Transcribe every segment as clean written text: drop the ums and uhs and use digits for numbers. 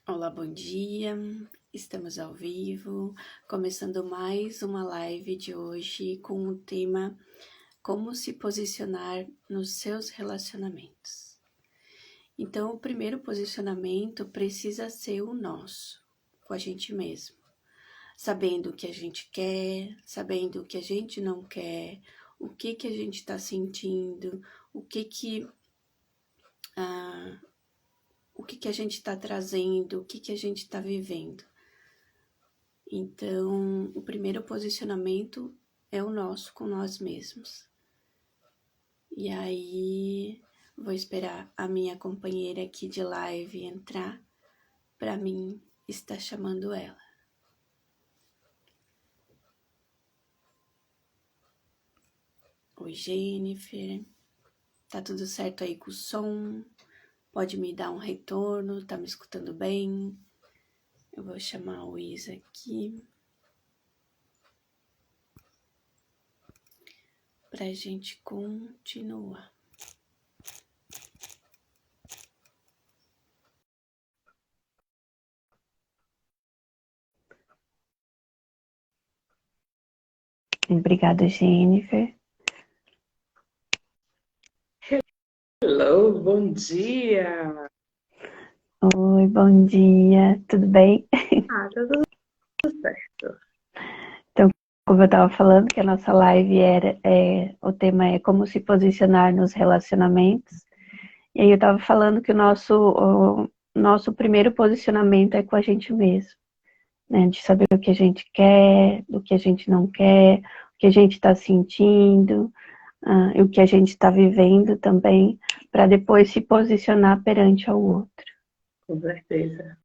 Olá, bom dia. Estamos ao vivo, começando mais uma live de hoje com o tema Como se posicionar nos seus relacionamentos. Então, o primeiro posicionamento precisa ser o nosso, com a gente mesmo, sabendo o que a gente quer, sabendo o que a gente não quer, o que a gente está sentindo, ah, o que a gente está trazendo, o que a gente está vivendo. Então, o primeiro posicionamento é o nosso com nós mesmos. E aí, vou esperar a minha companheira aqui de live entrar para mim estar chamando ela. Oi, Jennifer. Tá tudo certo aí com o som? Pode me dar um retorno? Tá me escutando bem? Eu vou chamar o Isa aqui pra gente continuar. Obrigada, Jennifer. Hello, bom dia! Oi, bom dia. Tudo bem? Tá tudo certo. Então, como eu estava falando, que a nossa live o tema é como se posicionar nos relacionamentos. E aí eu estava falando que o nosso primeiro posicionamento é com a gente mesmo, né? De saber o que a gente quer, o que a gente não quer, o que a gente está sentindo, e o que a gente está vivendo também, para depois se posicionar perante ao outro. Com certeza.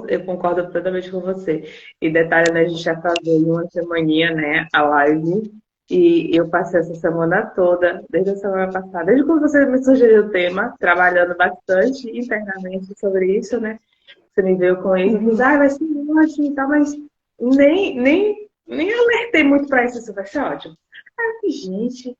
Eu concordo plenamente com você. E detalhe, né, a gente já fazer uma semaninha, né, a live. E eu passei essa semana toda, desde a semana passada, desde quando você me sugeriu o tema, trabalhando bastante internamente sobre isso, né? Você me veio com isso, e disse, vai ser ótimo e tal, mas nem alertei muito para isso vai ser ótimo. Aí, gente,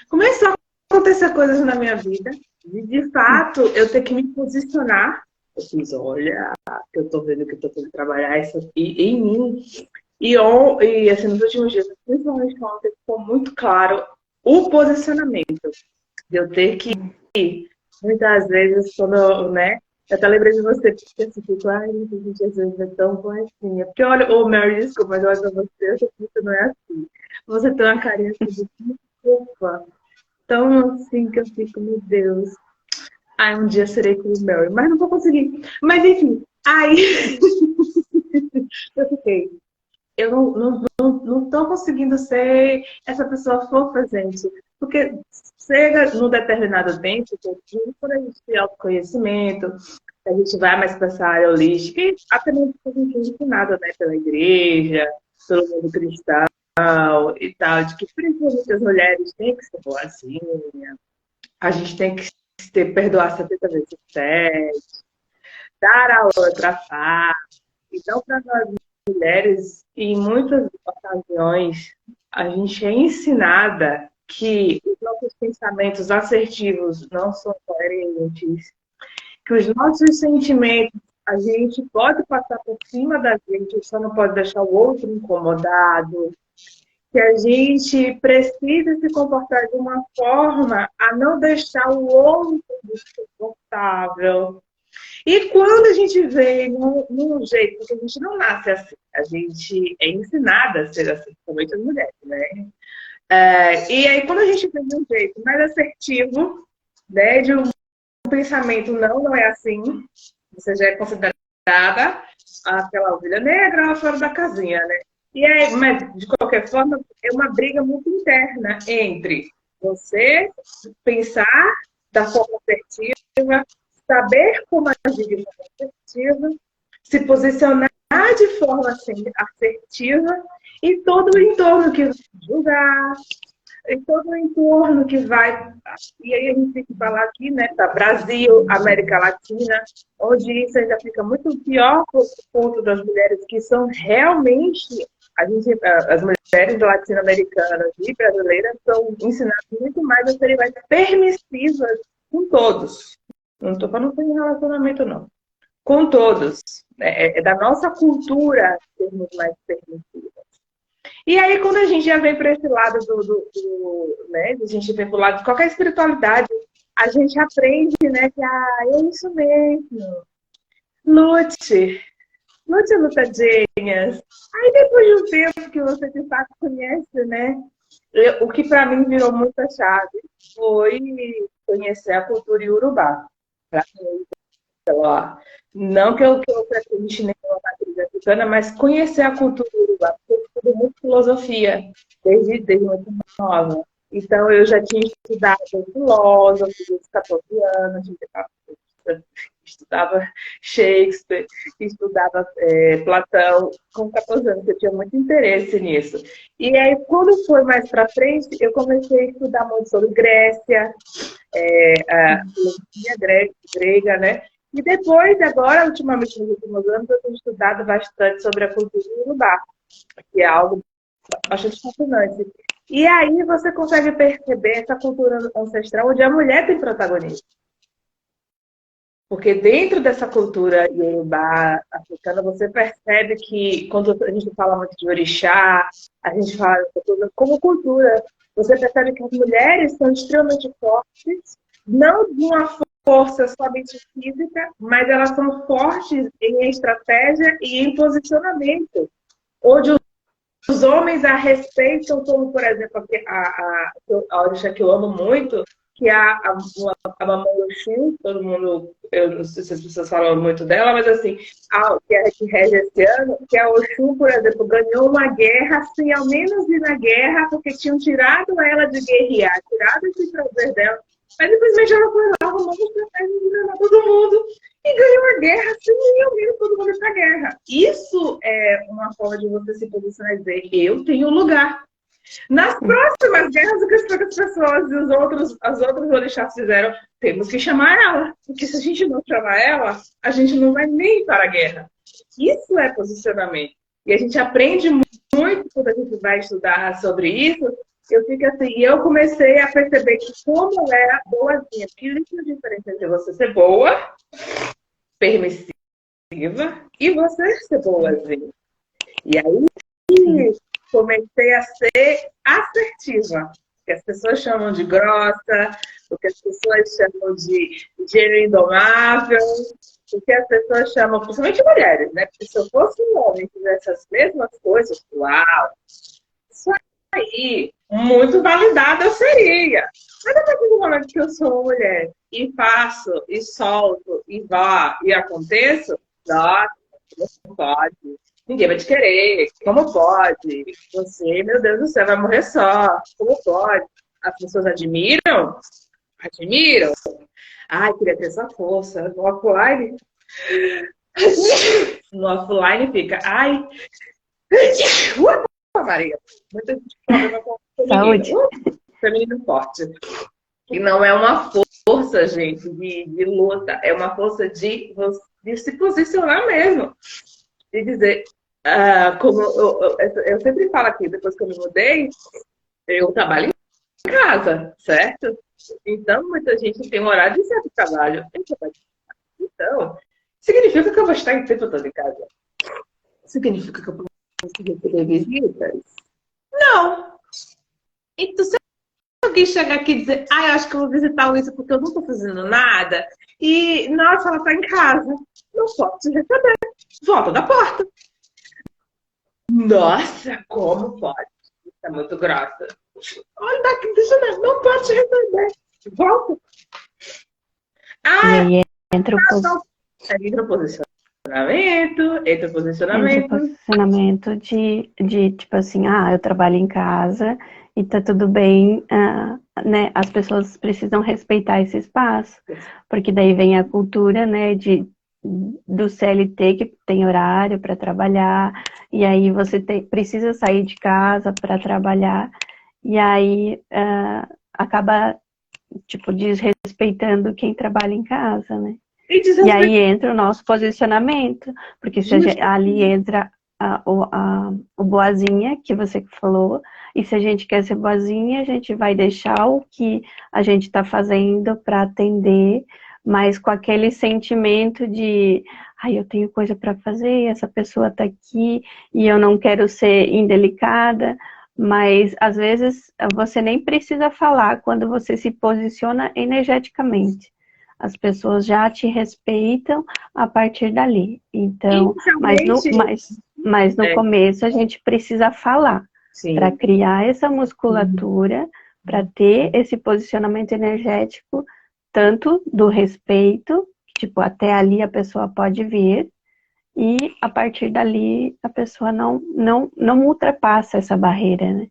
começou a acontecer coisas na minha vida, de fato, eu ter que me posicionar. Eu fiz, olha, eu tô vendo que eu tô tendo que trabalhar isso aqui em mim. E assim, nos últimos dias, principalmente ontem, ficou muito claro o posicionamento. De eu ter que, muitas vezes, quando eu, né, eu até lembrei de você, porque assim, fico, ai, gente, às vezes é tão boazinha. Porque olha, ô Mary, desculpa, mas olha pra você, eu sei que você não é assim. Você tem uma carinha assim de fofa, tão assim que eu fico, meu Deus. Ai, um dia serei como Mary, mas não vou conseguir. Mas enfim, aí eu fiquei. Eu não tô conseguindo ser essa pessoa fofa, gente. Porque chega num determinado tempo, quando a gente tem autoconhecimento, a gente vai mais para essa área holística, e até mesmo porque a gente é ensinado, né, pela igreja, pelo mundo cristão e tal, de que principalmente as mulheres têm que ser boazinhas, a gente tem que perdoar 70 vezes 7, dar a outra face. Então, para nós mulheres, em muitas ocasiões, a gente é ensinada que os nossos pensamentos assertivos não são coerentes, que os nossos sentimentos a gente pode passar por cima da gente, só não pode deixar o outro incomodado, que a gente precisa se comportar de uma forma a não deixar o outro desconfortável. E quando a gente vê num jeito, porque a gente não nasce assim, a gente é ensinada a ser assim, principalmente as mulheres, né? E aí, quando a gente vê de um jeito mais assertivo, né, de um pensamento, não é assim, você já é considerada aquela ovelha negra lá fora da casinha, né? E aí, mas, de qualquer forma, é uma briga muito interna entre você pensar da forma assertiva, saber como agir de forma assertiva, se posicionar de forma assim, assertiva e todo o entorno que vai julgar, e todo o entorno que vai. E aí a gente tem que falar aqui, né, da Brasil, América Latina, onde isso ainda fica muito pior por conta das mulheres que são realmente. As mulheres latino-americanas e brasileiras são ensinadas muito mais a serem mais permissivas com todos. Não estou falando em relacionamento, não. com todos. É da nossa cultura sermos mais permissivos. E aí, quando a gente já vem para esse lado né, a gente vem para o lado de qualquer espiritualidade, a gente aprende, né, que é isso mesmo. Lute, lutadinhas. Aí depois de um tempo que você de fato conhece, né, o que para mim virou muita chave foi conhecer a cultura iorubá. Para mim, ó, não que eu pretenda nenhuma matriz africana, mas conhecer a cultura iorubá, porque eu estudo muito filosofia desde muito nova. Então, eu já tinha estudado filósofos dos 14 anos, estudava Shakespeare, estudava Platão, com 14 anos, eu tinha muito interesse nisso. E aí, quando foi mais para frente, eu comecei a estudar muito sobre Grécia, a filosofia grega, né? E depois, agora, ultimamente, nos últimos anos, eu tenho estudado bastante sobre a cultura iorubá, que é algo bastante fascinante. E aí você consegue perceber essa cultura ancestral onde a mulher tem protagonismo. Porque dentro dessa cultura iorubá africana, você percebe que quando a gente fala muito de orixá, a gente fala como cultura, você percebe que as mulheres são extremamente fortes, não de uma força somente física, mas elas são fortes em estratégia e em posicionamento, onde os homens a respeitam, como, por exemplo, a orixá que eu amo muito, que é a Mamãe Oxum, todo mundo, eu não sei se as pessoas falam muito dela, mas assim, que rege esse ano, que a Oxum, por exemplo, ganhou uma guerra sem ao menos ir na guerra, porque tinham tirado ela de guerrear, tirado esse prazer dela, mas simplesmente ela foi lá, arrumou uma estratégia de enganar todo mundo e ganhou a guerra sem nem ao menos todo mundo ir pra guerra. Isso é uma forma de você se posicionar e dizer, eu tenho lugar. Nas próximas guerras, o que as pessoas e as outras orixás fizeram, temos que chamar ela. Porque se a gente não chamar ela, a gente não vai nem para a guerra. Isso é posicionamento. E a gente aprende muito quando a gente vai estudar sobre isso. Eu fico assim, e eu comecei a perceber que como eu era boazinha, porque existe a diferença entre você ser boa, permissiva, e você ser boazinha. E aí comecei a ser assertiva, que as pessoas chamam de grossa, o que as pessoas chamam de gênio indomável, o que as pessoas chamam, principalmente mulheres, né? Porque se eu fosse um homem que fizesse as mesmas coisas, uau! Isso aí, muito validada eu seria. Mas a partir do momento que eu sou uma mulher e faço, e solto, e vá, e aconteço, nossa, não pode. Ninguém vai te querer. Como pode? Você, meu Deus do céu, vai morrer só. Como pode? As pessoas admiram? Admiram. Ai, queria ter essa força. No offline. No offline fica. Ai. Maria. Muita gente problema com o feminino. Feminino forte. E não é uma força, gente, de luta. É uma força de se posicionar mesmo. De dizer, como eu sempre falo aqui, depois que eu me mudei, eu trabalho em casa, certo? Então, muita gente tem um horário de certo trabalho. Então, significa que eu vou estar em tempo todo em casa? Significa que eu vou conseguir ter visitas? Não. Então, se alguém chegar aqui e dizer, eu acho que eu vou visitar o Luísa porque eu não estou fazendo nada, e, nossa, ela está em casa, não posso te receber. Volta da porta. Nossa, como pode? Isso é muito grossa. Olha daqui, deixa eu ver. Não pode te receber. Volta. E aí entra o posicionamento. Entra o posicionamento de tipo assim, eu trabalho em casa e tá tudo bem, né? As pessoas precisam respeitar esse espaço, porque daí vem a cultura, né, do CLT que tem horário para trabalhar, e aí você precisa sair de casa para trabalhar, e aí acaba, tipo, desrespeitando quem trabalha em casa, né? E aí entra o nosso posicionamento, porque ali entra o boazinha, que você falou, e se a gente quer ser boazinha, a gente vai deixar o que a gente está fazendo para atender, mas com aquele sentimento de ai, eu tenho coisa para fazer, essa pessoa está aqui e eu não quero ser indelicada, mas às vezes você nem precisa falar quando você se posiciona energeticamente. As pessoas já te respeitam a partir dali. Então, Inicialmente, mas no é, começo a gente precisa falar para sim. criar essa musculatura, para ter esse posicionamento energético, tanto do respeito, tipo, até ali a pessoa pode vir, e a partir dali a pessoa não ultrapassa essa barreira, né?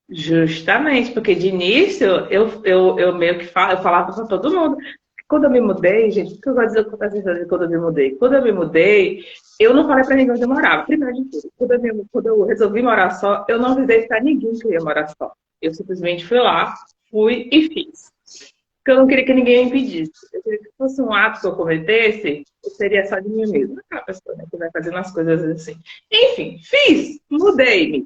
Justamente, porque de início eu meio que eu falava para todo mundo. Quando eu me mudei, gente, o que eu vou dizer com essa história de quando eu me mudei? Quando eu me mudei, eu não falei para ninguém onde eu morava. Primeiro de tudo, quando eu resolvi morar só, eu não avisei para ninguém que eu ia morar só. Eu simplesmente fui lá, fui e fiz. Porque eu não queria que ninguém me impedisse. Eu queria que fosse um ato que eu cometesse, eu seria só de mim mesma. Aquela pessoa, né, que vai fazendo as coisas assim. Enfim, fiz, mudei-me.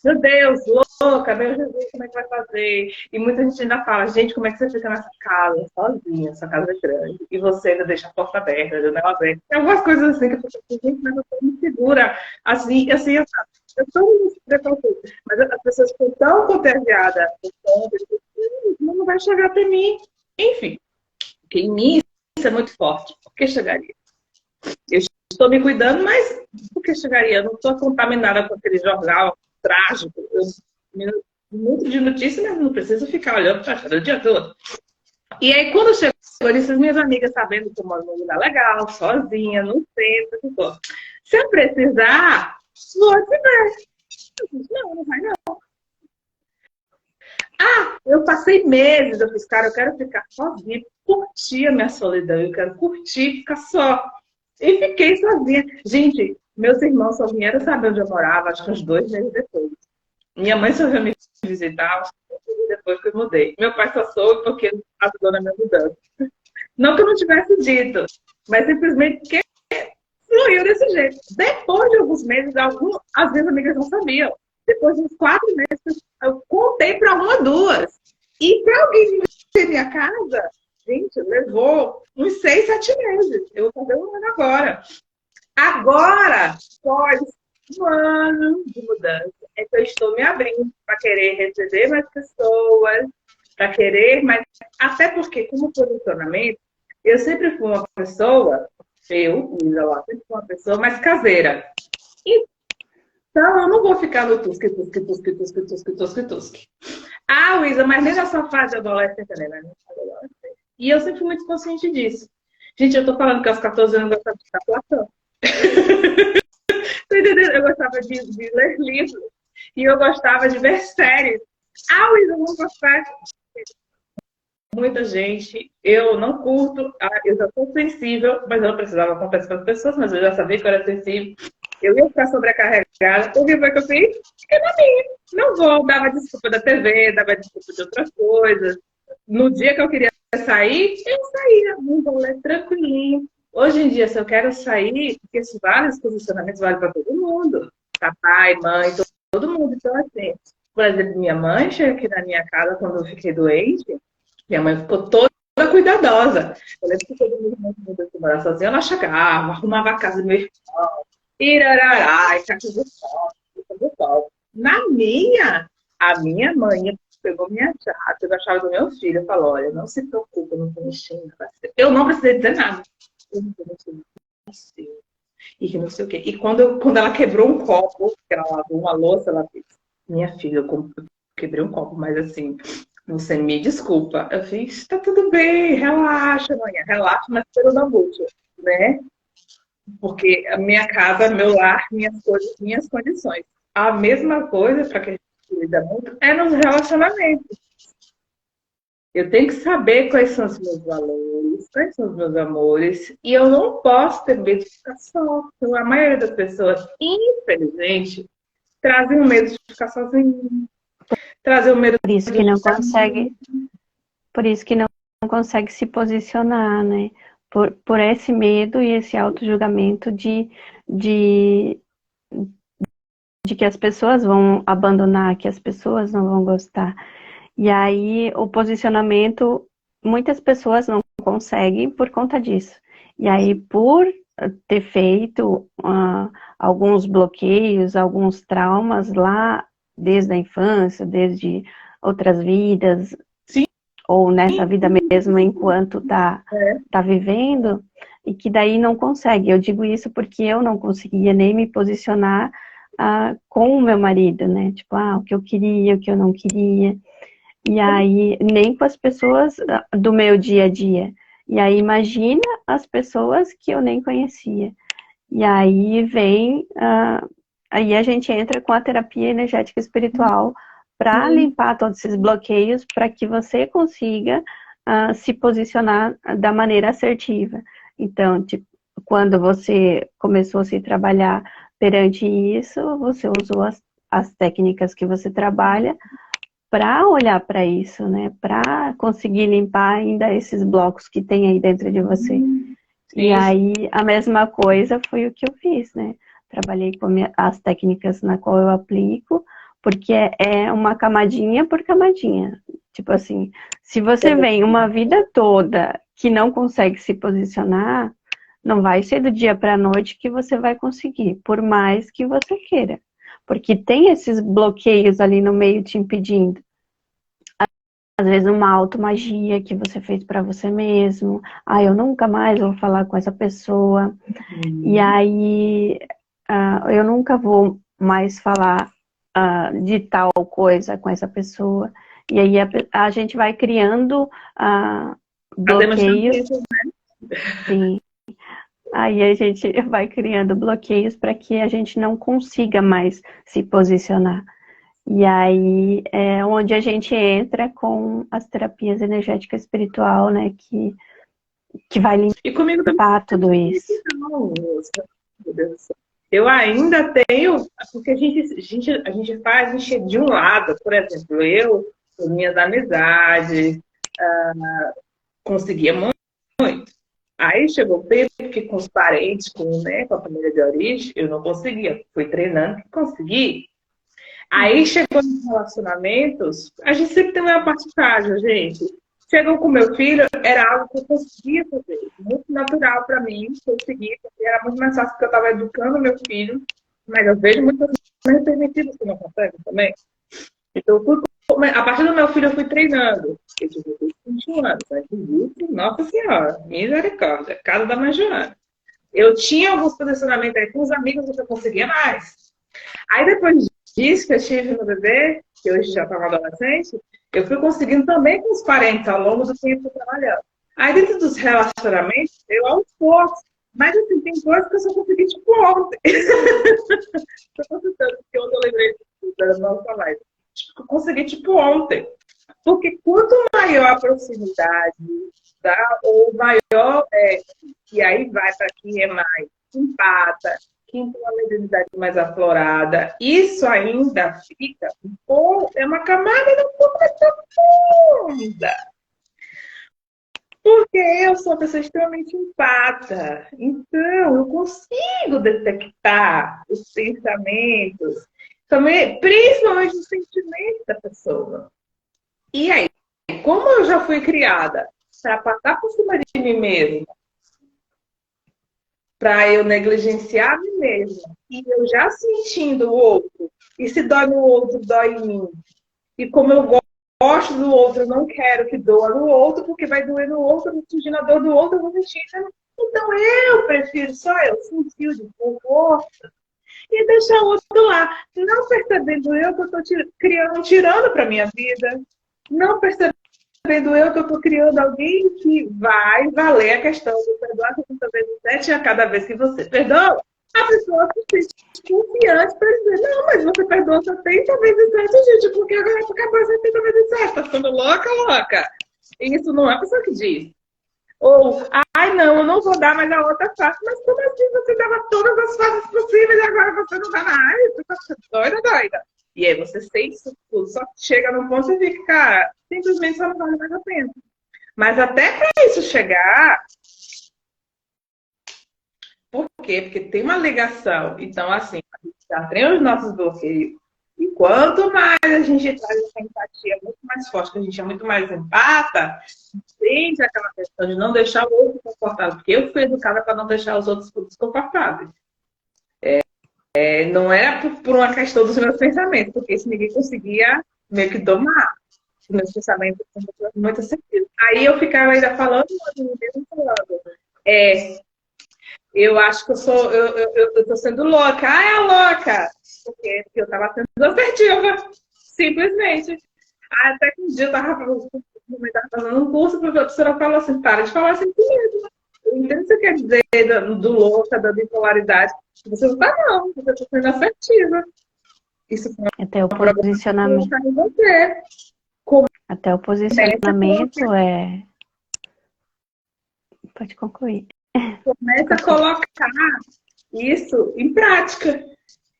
Meu Deus, louca, meu Jesus, como é que vai fazer? E muita gente ainda fala, gente, como é que você fica nessa casa, sozinha, sua casa é grande, e você ainda deixa a porta aberta, a janela aberta. Tem algumas coisas assim que eu fico assim, gente, mas eu tô muito segura, assim, eu tô muito preconceito. Mas as pessoas ficam tão contagiadas, não vai chegar até mim. Enfim, porque em mim isso é muito forte. Por que chegaria? Eu estou me cuidando, mas por que chegaria? Eu não estou contaminada com aquele jornal trágico. Muito de notícia, mas não preciso ficar olhando para o dia todo. E aí, quando chegou essas minhas amigas sabendo que eu moro num lugar legal, sozinha, no centro, ficou. Se eu precisar, vou te ver. Não, não vai não. Ah, eu passei meses, eu fiz, cara, eu quero ficar sozinha, curtir a minha solidão, eu quero curtir, ficar só. E fiquei sozinha. Gente, meus irmãos só vieram saber onde eu morava, acho que uns 2 meses depois. Minha mãe só veio me visitar depois que eu mudei. Meu pai só soube porque ele ajudou na minha mudança. Não que eu não tivesse dito, mas simplesmente porque fluiu desse jeito. Depois de alguns meses, as minhas amigas não sabiam. Depois de uns 4 meses, eu contei para uma, duas. E para alguém vir na minha casa, gente, levou uns 6, 7 meses. Eu vou fazer um ano agora. Agora, após um ano de mudança, é que eu estou me abrindo para querer receber mais pessoas, para querer mais. Até porque, como posicionamento, eu sempre fui uma pessoa, Luísa lá, sempre fui uma pessoa mais caseira. Então, eu não vou ficar no tusque, tusque, tusque, tusque, tusque, tusque, tusque. Ah, Luísa, mas nem na sua fase de adolescente, né? Na minha fase de adolescente. E eu sempre fui muito consciente disso. Gente, eu tô falando que aos 14 anos eu gostava de estar Platão. Tá entendendo? Eu gostava de ler livros. E eu gostava de ver séries. Ah, Luísa, eu não gostava. Muita gente, eu não curto, eu já sou sensível, mas eu não precisava contar para as pessoas, mas eu já sabia que eu era sensível. Eu ia ficar sobrecarregada. O que foi que eu fiz? Fiquei na minha. Não vou, dava desculpa da TV, dava desculpa de outras coisas. No dia que eu queria sair, eu saía, um rolê tranquilinho. Hoje em dia, se eu quero sair, porque esses vários posicionamentos valem para todo mundo. Papai, mãe, todo mundo. Então, assim, por exemplo, minha mãe chega aqui na minha casa quando eu fiquei doente. Minha mãe ficou toda cuidadosa. Eu lembro que todo mundo mudou de morar sozinha, ela chegava, arrumava a casa do meu irmão, irarará, e caixa de sol. Na minha, a minha mãe pegou minha chata, eu achava do meu filho, eu falou, olha, não se preocupe, eu não tô mexendo. Eu não precisei dizer nada. Eu não tô mexendo. E que não sei o quê. E quando ela quebrou um copo, que ela lavou uma louça, ela fez, minha filha, eu quebrei um copo, mas assim, você me desculpa. Eu fiz, tá tudo bem, relaxa, mãe, relaxa, mas pelo da bucha, né? Porque a minha casa, meu lar, minhas coisas, minhas condições. A mesma coisa, para que a gente lida muito, é nos relacionamentos. Eu tenho que saber quais são os meus valores, quais são os meus amores, e eu não posso ter medo de ficar só. Então, a maioria das pessoas, infelizmente, trazem o medo de ficar sozinho. Trazem o medo Por isso que não consegue, por isso que não consegue se posicionar, né? Por esse medo e esse auto-julgamento de que as pessoas vão abandonar, que as pessoas não vão gostar. E aí, o posicionamento, muitas pessoas não conseguem por conta disso. E aí, por ter feito alguns bloqueios, alguns traumas lá desde a infância, desde outras vidas, Sim. ou nessa vida mesmo enquanto tá vivendo, e que daí não consegue. Eu digo isso porque eu não conseguia nem me posicionar com o meu marido, né? Tipo, o que eu queria, o que eu não queria. E aí, nem com as pessoas do meu dia a dia. E aí, imagina as pessoas que eu nem conhecia. E aí vem, aí a gente entra com a terapia energética espiritual para limpar todos esses bloqueios, para que você consiga se posicionar da maneira assertiva. Então, tipo, quando você começou a se trabalhar perante isso, você usou as técnicas que você trabalha para olhar para isso, né? Para conseguir limpar ainda esses blocos que tem aí dentro de você. E aí, a mesma coisa foi o que eu fiz, né? Trabalhei com as técnicas na qual eu aplico, porque é uma camadinha por camadinha. Tipo assim, se você vem uma vida toda que não consegue se posicionar, não vai ser do dia para a noite que você vai conseguir, por mais que você queira. Porque tem esses bloqueios ali no meio te impedindo. Às vezes uma automagia que você fez para você mesmo. Eu nunca mais vou falar com essa pessoa. E aí eu nunca vou mais falar de tal coisa com essa pessoa. E aí a gente vai criando bloqueios. Sim. Aí a gente vai criando bloqueios para que a gente não consiga mais se posicionar. E aí é onde a gente entra com as terapias energéticas espiritual, né? Que vai limpar tudo isso. Eu ainda tenho, porque a gente faz de um lado, por exemplo, eu, com minhas amizades, conseguia muito. Aí chegou o tempo que com os parentes, com a família de origem, eu não conseguia. Fui treinando e consegui. Aí chegou nos relacionamentos, a gente sempre tem uma parte frágil, gente. Chegou com meu filho, era algo que eu conseguia fazer, muito natural para mim, conseguir, porque era muito mais fácil porque eu estava educando meu filho, mas eu vejo muitas mães permitidas que não conseguem também. Então, a partir do meu filho, eu fui treinando. Eu tive 21 anos, antes disso, nossa senhora, misericórdia, casa da mãe Joana. Eu tinha alguns posicionamentos aí com os amigos que eu conseguia mais. Aí depois disso que eu tive no bebê, que hoje já estava adolescente, eu fui conseguindo também com os parentes ao longo do tempo trabalhando. Aí dentro dos relacionamentos, eu aos poucos, mas assim, tem coisas que eu só consegui tipo ontem. Estou contando, porque ontem eu lembrei da nossa live. Eu consegui tipo ontem. Porque quanto maior a proximidade, tá? Ou maior, e aí vai para quem é mais empata, quem tem uma mediunidade mais aflorada, isso ainda fica, é uma camada não profunda. Porque eu sou uma pessoa extremamente empata. Então, eu consigo detectar os pensamentos, também, principalmente os sentimentos da pessoa. E aí, como eu já fui criada para passar por cima de mim mesma, para eu negligenciar a mim mesma, e eu já sentindo o outro, e se dói no outro, dói em mim. E como eu gosto do outro, eu não quero que doa no outro, porque vai doer no outro, eu vou sentindo a dor do outro, eu vou sentir. Então eu prefiro só eu sentir o desconforto e deixar o outro lá. Não percebendo eu que eu estou tirando para minha vida. Não percebendo eu que eu estou criando alguém que vai valer a questão do perdoar 70 vezes 7 a cada vez que você perdoa. A pessoa se sente confiante para dizer, não, mas você perdoa 70 vezes 7, gente, porque agora acabou 70 vezes 7, tá ficando louca, louca. E isso não é a pessoa que diz. Ou, não, eu não vou dar mais a outra face. Mas como assim você dava todas as faces possíveis e agora você não dá mais? Você tá doida, doida. E aí você sente isso tudo, só que chega num ponto e fica, cara, simplesmente só não vale mais a pena. Mas até para isso chegar, por quê? Porque tem uma ligação. Então, assim, a gente já tem os nossos bloqueios, E quanto mais a gente traz essa empatia muito mais forte, que a gente é muito mais empata, entende aquela questão de não deixar o outro confortável. Porque eu fui educada para não deixar os outros desconfortáveis. Não era por uma questão dos meus pensamentos, porque isso ninguém conseguia meio que domar. Os meus pensamentos são muito sentido. Aí eu ficava ainda falando, mesmo falando. Eu acho que eu tô sendo louca. Ah, é louca! Porque eu tava sendo assertiva. Simplesmente. Até que um dia eu tava fazendo um curso, porque a professora falou assim, para de falar assim comigo. Eu entendo o que você quer dizer do louca, da bipolaridade. Você não tá, não. Você tá sendo assertiva. Isso foi Até o um problema posicionamento, em você. até o posicionamento é. Pode concluir. Começa a colocar isso em prática.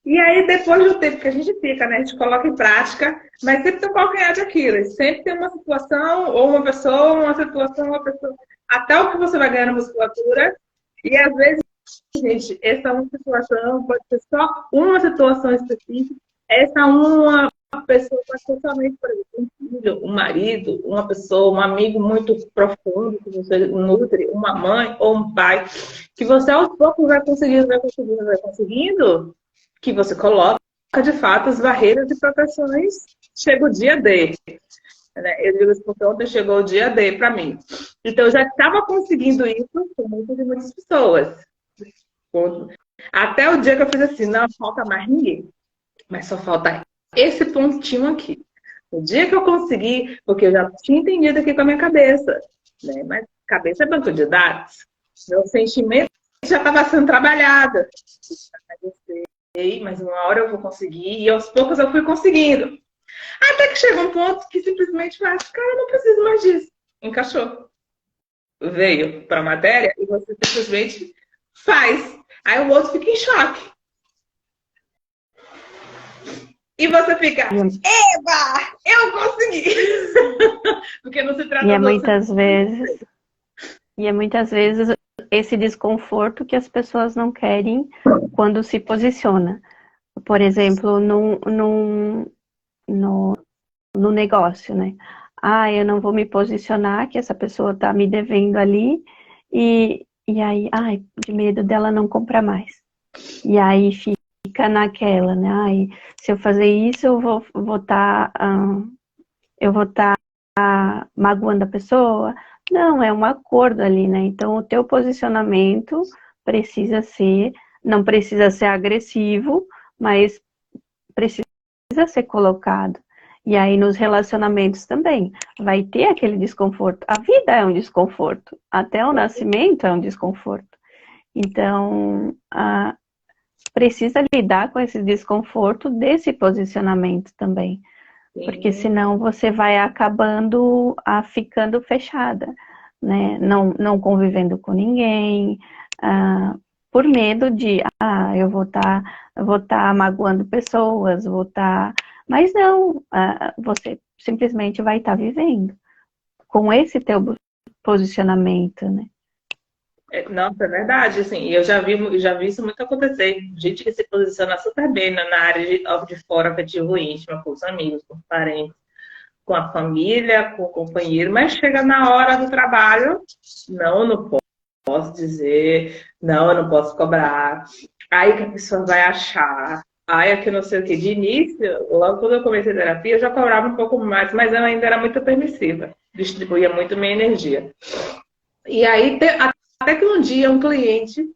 E aí, depois do tempo que a gente fica, né? A gente coloca em prática, mas sempre tem um calcanhar de Aquiles. Sempre tem uma situação, ou uma pessoa, uma situação, uma pessoa. Até o que você vai ganhar na musculatura. E às vezes, gente, essa uma situação pode ser só uma situação específica. Essa uma pessoa pode ser somente, por exemplo, um filho, um marido, uma pessoa, um amigo muito profundo que você nutre, uma mãe ou um pai, que você aos poucos vai conseguindo, que você coloca, de fato, as barreiras e proteções. Chega o dia D. Né? Eu digo isso porque ontem chegou o dia D para mim. Então, eu já estava conseguindo isso com muitas pessoas. Até o dia que eu fiz assim, não falta mais ninguém. Mas só falta esse pontinho aqui. O dia que eu consegui, porque eu já tinha entendido aqui com a minha cabeça, né? Mas cabeça é banco de dados. Meu sentimento já estava sendo trabalhado. Mas uma hora eu vou conseguir, e aos poucos eu fui conseguindo. Até que chega um ponto que simplesmente faz, cara, eu não preciso mais disso. Encaixou. Veio para a matéria e você simplesmente faz. Aí o outro fica em choque. E você fica, eba, eu consegui! Porque não se trata E é de muitas vezes esse desconforto que as pessoas não querem quando se posiciona. Por exemplo, no negócio, né? Ah, eu não vou me posicionar, que essa pessoa tá me devendo ali, e aí, ai, de medo dela não comprar mais. E aí fica naquela, né? Ai, se eu fazer isso, eu vou estar magoando a pessoa. Não, é um acordo ali, né? Então, o teu posicionamento precisa ser, não precisa ser agressivo, mas precisa ser colocado. E aí, nos relacionamentos também, vai ter aquele desconforto. A vida é um desconforto. Até o nascimento é um desconforto. Então, precisa lidar com esse desconforto desse posicionamento também. Porque senão você vai acabando ficando fechada, né? Não convivendo com ninguém, por medo de, eu vou tá magoando pessoas, mas não, você simplesmente vai estar vivendo com esse teu posicionamento, né? Nossa, é verdade, assim, eu já vi isso muito acontecer. Gente que se posiciona super bem na área de fora, afetivo íntimo, com os amigos, com os parentes, com a família, com o companheiro, mas chega na hora do trabalho, não posso dizer, não, eu não posso cobrar. Aí que a pessoa vai achar, aí é que não sei o que. De início, logo quando eu comecei a terapia, eu já cobrava um pouco mais, mas eu ainda era muito permissiva, distribuía muito minha energia. E aí, até que um dia um cliente,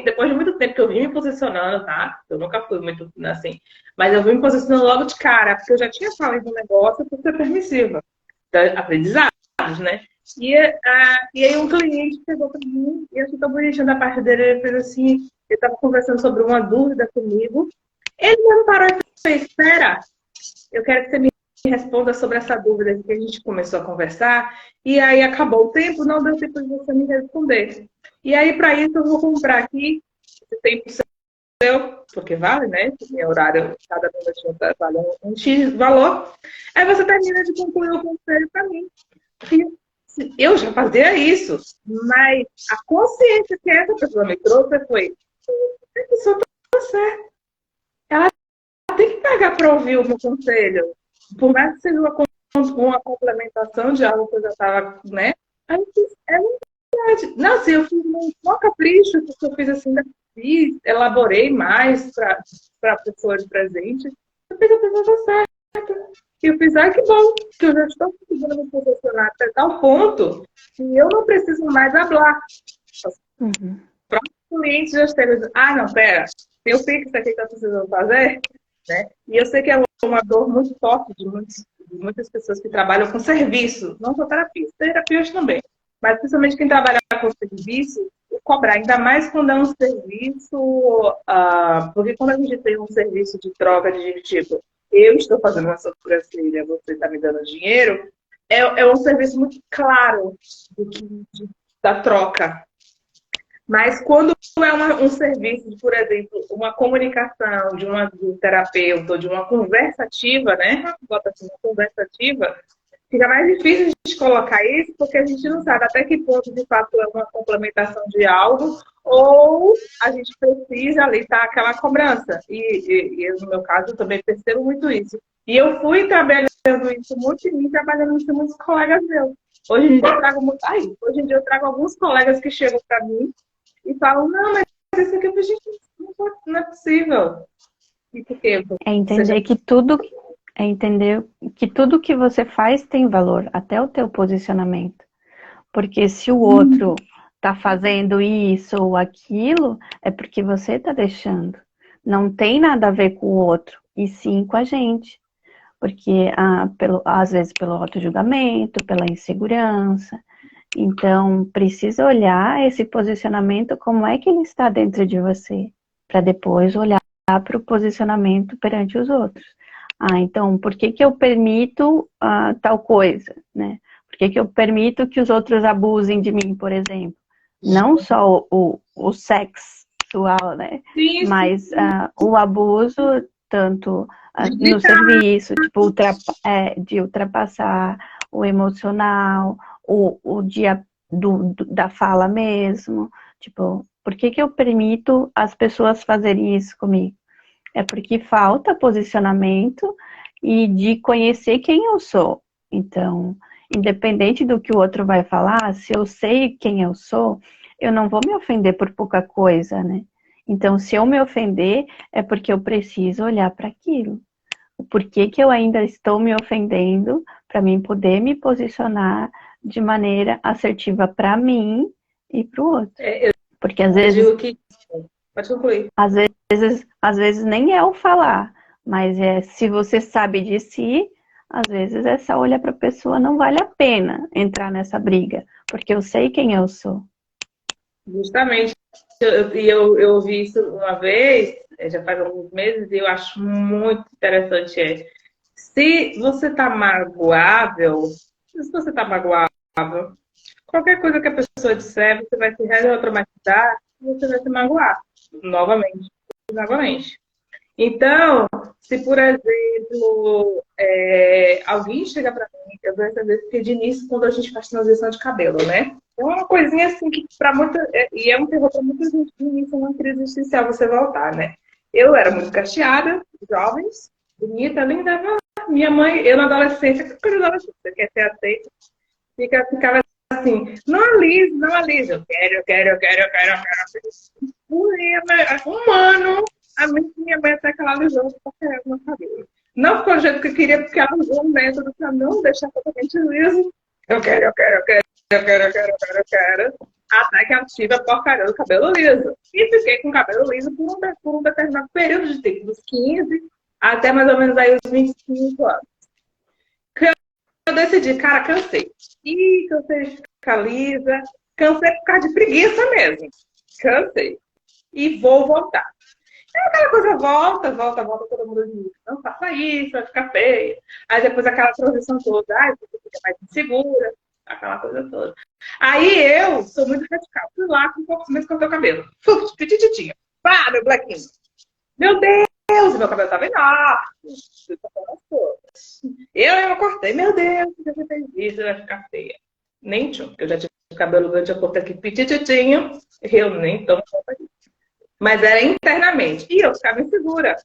depois de muito tempo que eu vim me posicionando, tá? Eu nunca fui muito assim, mas eu vim me posicionando logo de cara, porque eu já tinha falado um negócio por ser permissiva. Então, aprendizados, né? E aí um cliente chegou para mim, e eu achei tão bonitinho da parte dele, ele fez assim, ele estava conversando sobre uma dúvida comigo, ele me parou e fez, espera, eu quero que você me responda sobre essa dúvida que a gente começou a conversar, e aí acabou o tempo, não deu tempo de você me responder. E aí, para isso, eu vou comprar aqui esse tempo seu, porque vale, né? Esse horário, cada minutinho vale um X valor. Aí você termina de concluir o conselho para mim. Eu já fazia isso, mas a consciência que essa pessoa me trouxe foi: a pessoa está certa. Ela tem que pagar quero ouvir o meu conselho. Por mais que seja uma complementação de algo que eu já estava, né? Aí eu fiz, é verdade. Não, assim, eu fiz um maior capricho, porque eu fiz assim, fiz, elaborei mais para a pessoa de presente. Eu fiz a pessoa certa. E eu fiz, ai, que bom, que eu já estou conseguindo me posicionar até tal ponto que eu não preciso mais hablar. Uhum. O cliente já esteve, ah, não, pera, tem o Pix aqui que está precisando fazer, né? E eu sei que é uma dor muito forte de muitas pessoas que trabalham com serviço, não só terapeutas também, mas principalmente quem trabalha com serviço, cobrar, ainda mais quando é um serviço, porque quando a gente tem um serviço de troca de tipo, eu estou fazendo uma sobrancelha, você está me dando dinheiro, é um serviço muito claro da troca. Mas quando é um serviço de, por exemplo, uma comunicação de um terapeuta ou de uma conversativa, né? Bota assim, uma conversativa, fica mais difícil de colocar isso, porque a gente não sabe até que ponto, de fato, é uma complementação de algo ou a gente precisa ali estar aquela cobrança. E no meu caso, eu também percebo muito isso. E eu fui trabalhando isso muito em mim, trabalhando isso com muitos colegas meus. Hoje em dia eu trago alguns colegas que chegam para mim e falam, não, mas isso aqui pra gente não é possível. E por quê? É entender que tudo, é entender que tudo que você faz tem valor, até o teu posicionamento. Porque se o outro tá fazendo isso ou aquilo, é porque você tá deixando. Não tem nada a ver com o outro, e sim com a gente. Porque às vezes pelo auto-julgamento, pela insegurança. Então, precisa olhar esse posicionamento, como é que ele está dentro de você, para depois olhar para o posicionamento perante os outros. Então, por que eu permito tal coisa, né? Por que eu permito que os outros abusem de mim, por exemplo? Não só o sexual, né? Sim, Mas o abuso, tanto no serviço, tipo, de ultrapassar o emocional, o dia da fala mesmo. Tipo, por que eu permito as pessoas fazerem isso comigo? É porque falta posicionamento e de conhecer quem eu sou. Então, independente do que o outro vai falar, se eu sei quem eu sou, eu não vou me ofender por pouca coisa, né? Então, se eu me ofender, é porque eu preciso olhar para aquilo. Por que eu ainda estou me ofendendo para mim poder me posicionar de maneira assertiva para mim e para o outro. Porque às vezes... Pode concluir. Às vezes nem é o falar, mas se você sabe de si, às vezes essa olha para a pessoa não vale a pena entrar nessa briga, porque eu sei quem eu sou. Justamente. Eu ouvi isso uma vez, já faz alguns meses, e eu acho muito interessante. Se você está magoável, qualquer coisa que a pessoa disser, você vai se retraumatizar e você vai se magoar novamente. Então, se por exemplo, alguém chega para mim, eu vejo às vezes que de início, quando a gente faz transição de cabelo, né? É uma coisinha assim que para muita, e é um terror para muita gente no início, é uma crise existencial você voltar, né? Eu era muito cacheada, jovens, bonita, linda. Minha mãe, eu na adolescência, que coisa de adolescência, quer ser aceita, ficava assim, não alisa, eu quero. Um ano, minha mãe até que ela alisou pra caramba no cabelo. Não ficou do jeito que eu queria, porque ela usou um método pra não deixar totalmente liso. Eu quero. Até que ela tive a porcaria do cabelo liso. E fiquei com o cabelo liso por um determinado período de tempo, dos 15 até mais ou menos aí os 25 anos. Eu decidi, cara, cansei. Cansei de ficar lisa. Cansei por causa de preguiça mesmo. Cansei. E vou voltar. Aí aquela coisa volta, todo mundo diz, não faça isso, vai ficar feio. Aí depois aquela transição toda, você fica mais insegura, aquela coisa toda. Aí eu sou muito radical. Fui lá com poucos meses cortei o cabelo. Petititinha. Pá, meu blaquinho. Meu Deus, meu cabelo tava enorme. Eu cortei, meu Deus, por que você fez isso? Vai ficar feia. Nem tchum, eu já tive cabelo grande, eu cortei aqui petititinho. Eu nem tomo conta disso. Mas era internamente. E eu ficava insegura.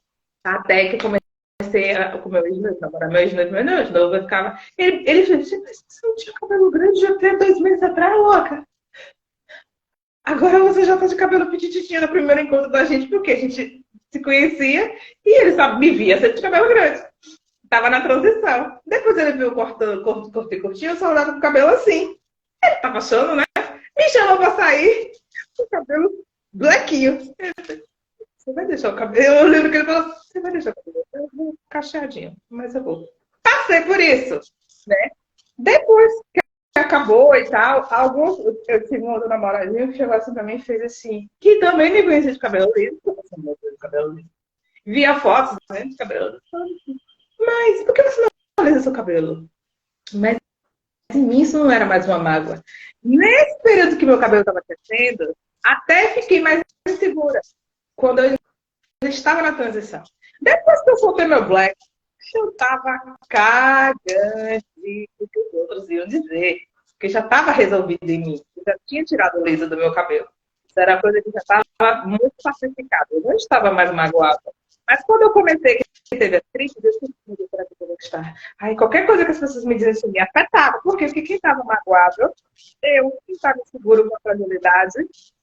Até que comecei com o meu ex-noivo, namorar meu ex-noivo, eu ficava... Ele disse, mas você não tinha cabelo grande já até 2 meses atrás, louca? Agora você já tá de cabelo petititinho no primeiro encontro da gente, porque a gente se conhecia e ele só me via sempre de cabelo grande. Tava na transição. Depois ele viu cortei curtinho, eu só olhava com o cabelo assim. Ele tava achando, né? Me chamou pra sair com o cabelo blequinho. Você vai deixar o cabelo? Eu lembro que ele falou, você vai deixar o cabelo? Eu vou cacheadinho, mas eu vou. Passei por isso, né? Depois que acabou e tal, eu tive um outro namoradinho que chegou assim pra mim e fez assim, que também me conhecia de cabelo liso, de cabelo liso. Via fotos, né, de cabelo liso. Mas por que você não alisa seu cabelo? Mas em mim isso não era mais uma mágoa. Nesse período que meu cabelo estava crescendo, até fiquei mais insegura. Quando eu estava na transição. Depois que eu soltei meu black, eu estava cagante do que os outros iam dizer. Porque já estava resolvido em mim. Eu já tinha tirado o liso do meu cabelo. Isso era coisa que já estava muito pacificada. Eu não estava mais magoada. Mas quando eu comecei que teve a crise, eu disse, será que eu vou gostar? Aí qualquer coisa que as pessoas me dizem me afetava. Por quê? Porque quem estava magoado, eu. Quem estava inseguro com a fragilidade,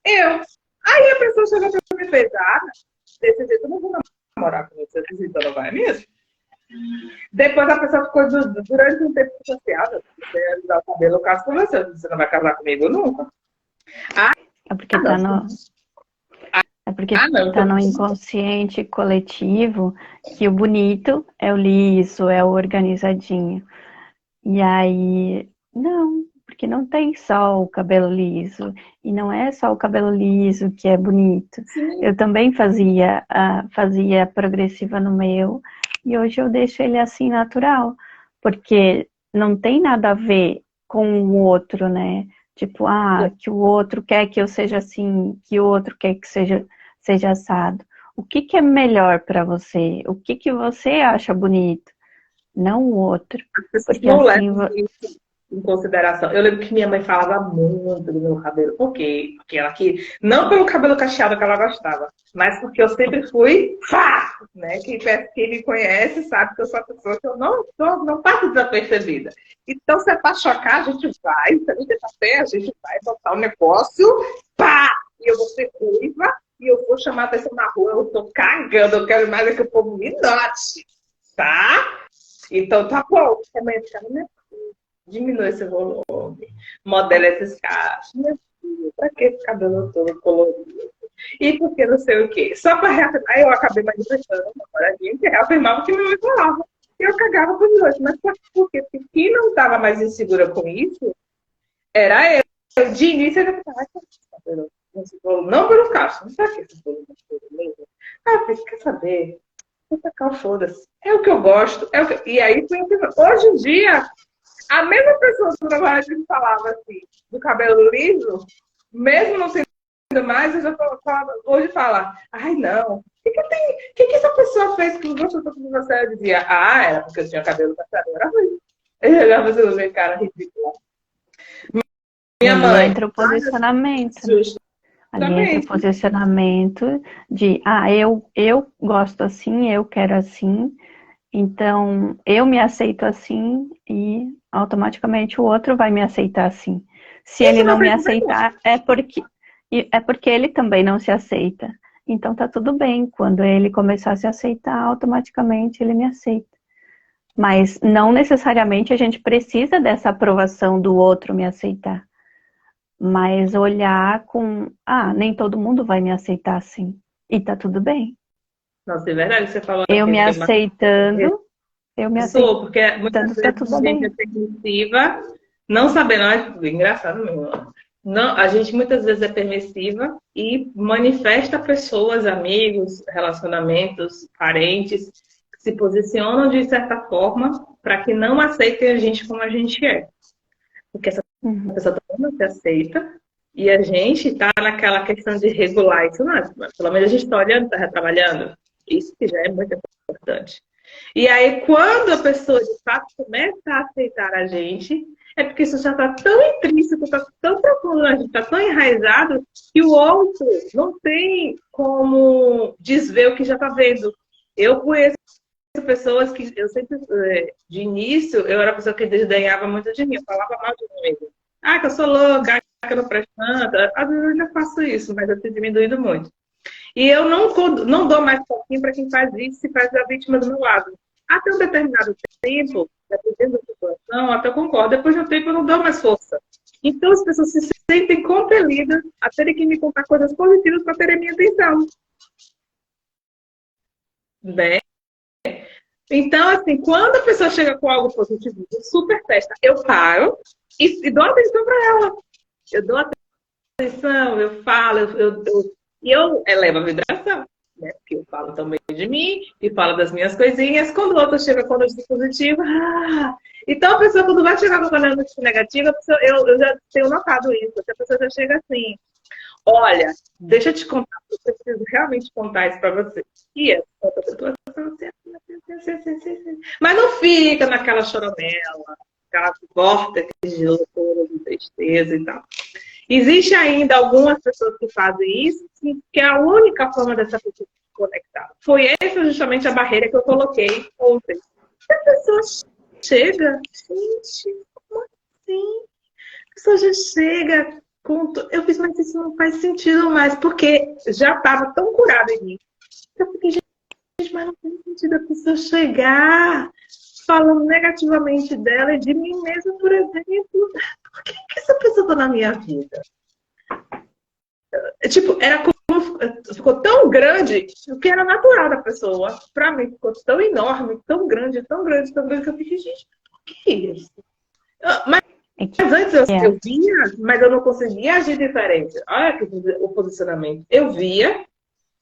eu. Aí a pessoa chegou para mim e fez, desse jeito eu não vou namorar com você, desse jeito não vai mesmo. Depois a pessoa ficou durante um tempo chateada. Você ia usar o cabelo, eu caso com você. Você não vai casar comigo nunca. É porque tá no... É porque tá no inconsciente coletivo que o bonito é o liso, é o organizadinho. E aí, não, porque não tem só o cabelo liso. E não é só o cabelo liso que é bonito. Sim. Eu também fazia progressiva no meu, e hoje eu deixo ele assim natural. Porque não tem nada a ver com o outro, né? Tipo, que o outro quer que eu seja assim, que o outro quer que seja assado. O que é melhor para você? O que você acha bonito? Não o outro. Porque não assim isso em consideração. Eu lembro que minha mãe falava muito do meu cabelo. Por quê? Porque ela que não pelo cabelo cacheado que ela gostava, mas porque eu sempre fui né? Quem me conhece sabe que eu sou uma pessoa que eu não passo desapercebida. Então, se é para chocar, a gente vai. Se a gente tá bem, a gente vai botar um negócio, e eu vou ser ruiva, e eu vou chamar a atenção na rua, eu tô cagando, eu quero mais que o povo me note, tá? Então, tá bom. Também diminui esse volume, modela esses cachos. Meu filho, pra que esse cabelo todo colorido? E por que não sei o quê? Só para reafirmar, eu acabei manifestando uma namoradinha que reafirmava o que minha mãe falava. Eu cagava por dois. Mas por quê? Porque quem não estava mais insegura com isso era eu. De início, eu falava, não pelo cacho, não sabe o que esse volume mesmo? Eu falei, quer saber? Vou tacar o foda-se. É o que eu gosto. E aí, hoje em dia, a mesma pessoa que trabalha que falava assim, do cabelo liso, mesmo não sendo mais, eu já hoje fala, ai não, o que essa pessoa fez que gostou tanto de você? Eu dizia, era porque eu tinha cabelo cacheado, era ruim. Eu olhava assim, meu cara ridícula. Minha mãe. Entra o posicionamento. Ali entra o posicionamento de, eu gosto assim, eu quero assim, então eu me aceito assim e automaticamente o outro vai me aceitar assim. Se ele não me aceitar, é porque ele também não se aceita. Então tá tudo bem, quando ele começar a se aceitar, automaticamente ele me aceita. Mas não necessariamente a gente precisa dessa aprovação do outro me aceitar. Mas olhar com, nem todo mundo vai me aceitar assim. E tá tudo bem. Nossa, é verdade, você falou. Eu me aceitando, porque muitas vezes a gente é permissiva, não sabendo, é engraçado mesmo. Não, a gente muitas vezes é permissiva e manifesta pessoas, amigos, relacionamentos, parentes, que se posicionam de certa forma para que não aceitem a gente como a gente é. Porque essa pessoa também não se aceita e a gente está naquela questão de regular isso, não. Pelo menos a gente está olhando, está trabalhando. Isso que já é muito importante. E aí, quando a pessoa de fato começa a aceitar a gente, é porque isso já está tão intrínseco, está tão profundo, a gente está tão enraizado, que o outro não tem como desver o que já está vendo. Eu conheço pessoas que eu sempre, de início, eu era a pessoa que desdenhava muito de mim, eu falava mal de mim mesmo. Ah, que eu sou louca, ah, que eu não presto nada. Às vezes eu ainda faço isso, mas eu tenho diminuído muito. E eu não dou mais pouquinho para quem faz isso e faz a vítima do meu lado. Até um determinado tempo, dependendo da situação, até eu concordo. Depois de um tempo eu não dou mais força. Então as pessoas se sentem compelidas a terem que me contar coisas positivas para terem minha atenção. Né? Então, assim, quando a pessoa chega com algo positivo, super festa, eu paro e dou atenção para ela. Eu dou atenção, eu falo, e eu elevo a vibração, né? Porque eu falo também de mim e falo das minhas coisinhas. Quando o outro chega com notícia positiva, então a pessoa, quando vai chegar com a notícia negativa, eu já tenho notado isso, que a pessoa já chega assim. Olha, deixa eu te contar, eu preciso realmente contar isso pra você. E é, outra pessoa, mas não fica naquela choramela, aquela vórtice de loucura, de tristeza e tal. Existe ainda algumas pessoas que fazem isso, que é a única forma dessa pessoa se conectar. Foi essa justamente a barreira que eu coloquei ontem. A pessoa chega, gente, como assim? A pessoa já chega. Eu fiz, mas isso não faz sentido mais, porque já estava tão curado em mim. Eu fiquei, gente, mas não tem sentido a pessoa chegar falando negativamente dela e de mim mesma, por exemplo. Por que essa pessoa está na minha vida? Tipo, era como, ficou tão grande, o que era natural da pessoa, para mim ficou tão enorme, tão grande, tão grande, tão grande, que eu fiquei, gente, por que isso? Mas antes eu via, mas eu não conseguia agir diferente. Olha o posicionamento. Eu via,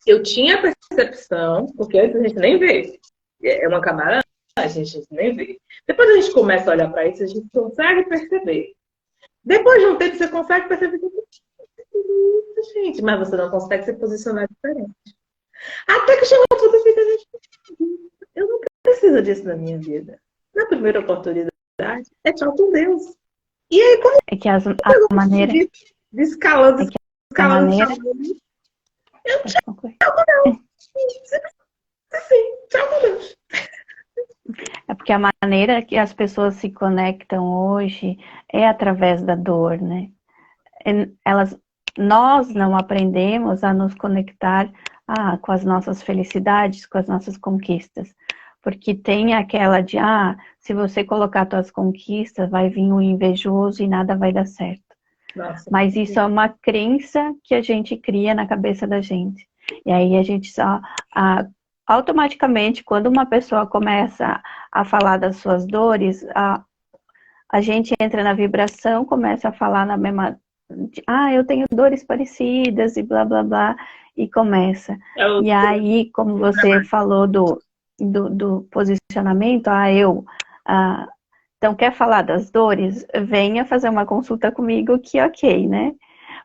eu tinha percepção, porque antes a gente nem vê. É uma camada, a gente nem vê. Depois a gente começa a olhar para isso, a gente consegue perceber. Depois de um tempo, você consegue perceber que gente, mas você não consegue se posicionar diferente. Até que chegou a ponto de eu não preciso disso na minha vida. Na primeira oportunidade, é tchau com Deus. E aí, como é que a maneira de escalando, escalando, eu tchau com Deus. Sim, tchau com Deus. É porque a maneira que as pessoas se conectam hoje é através da dor, né? Nós não aprendemos a nos conectar com as nossas felicidades, com as nossas conquistas. Porque tem aquela de, se você colocar suas conquistas, vai vir um invejoso e nada vai dar certo. Nossa, mas isso é uma crença que a gente cria na cabeça da gente. E aí a gente só... automaticamente, quando uma pessoa começa a falar das suas dores, a gente entra na vibração, começa a falar na mesma... eu tenho dores parecidas e blá, blá, blá, e começa. E aí, como você falou do posicionamento, então quer falar das dores? Venha fazer uma consulta comigo que ok, né?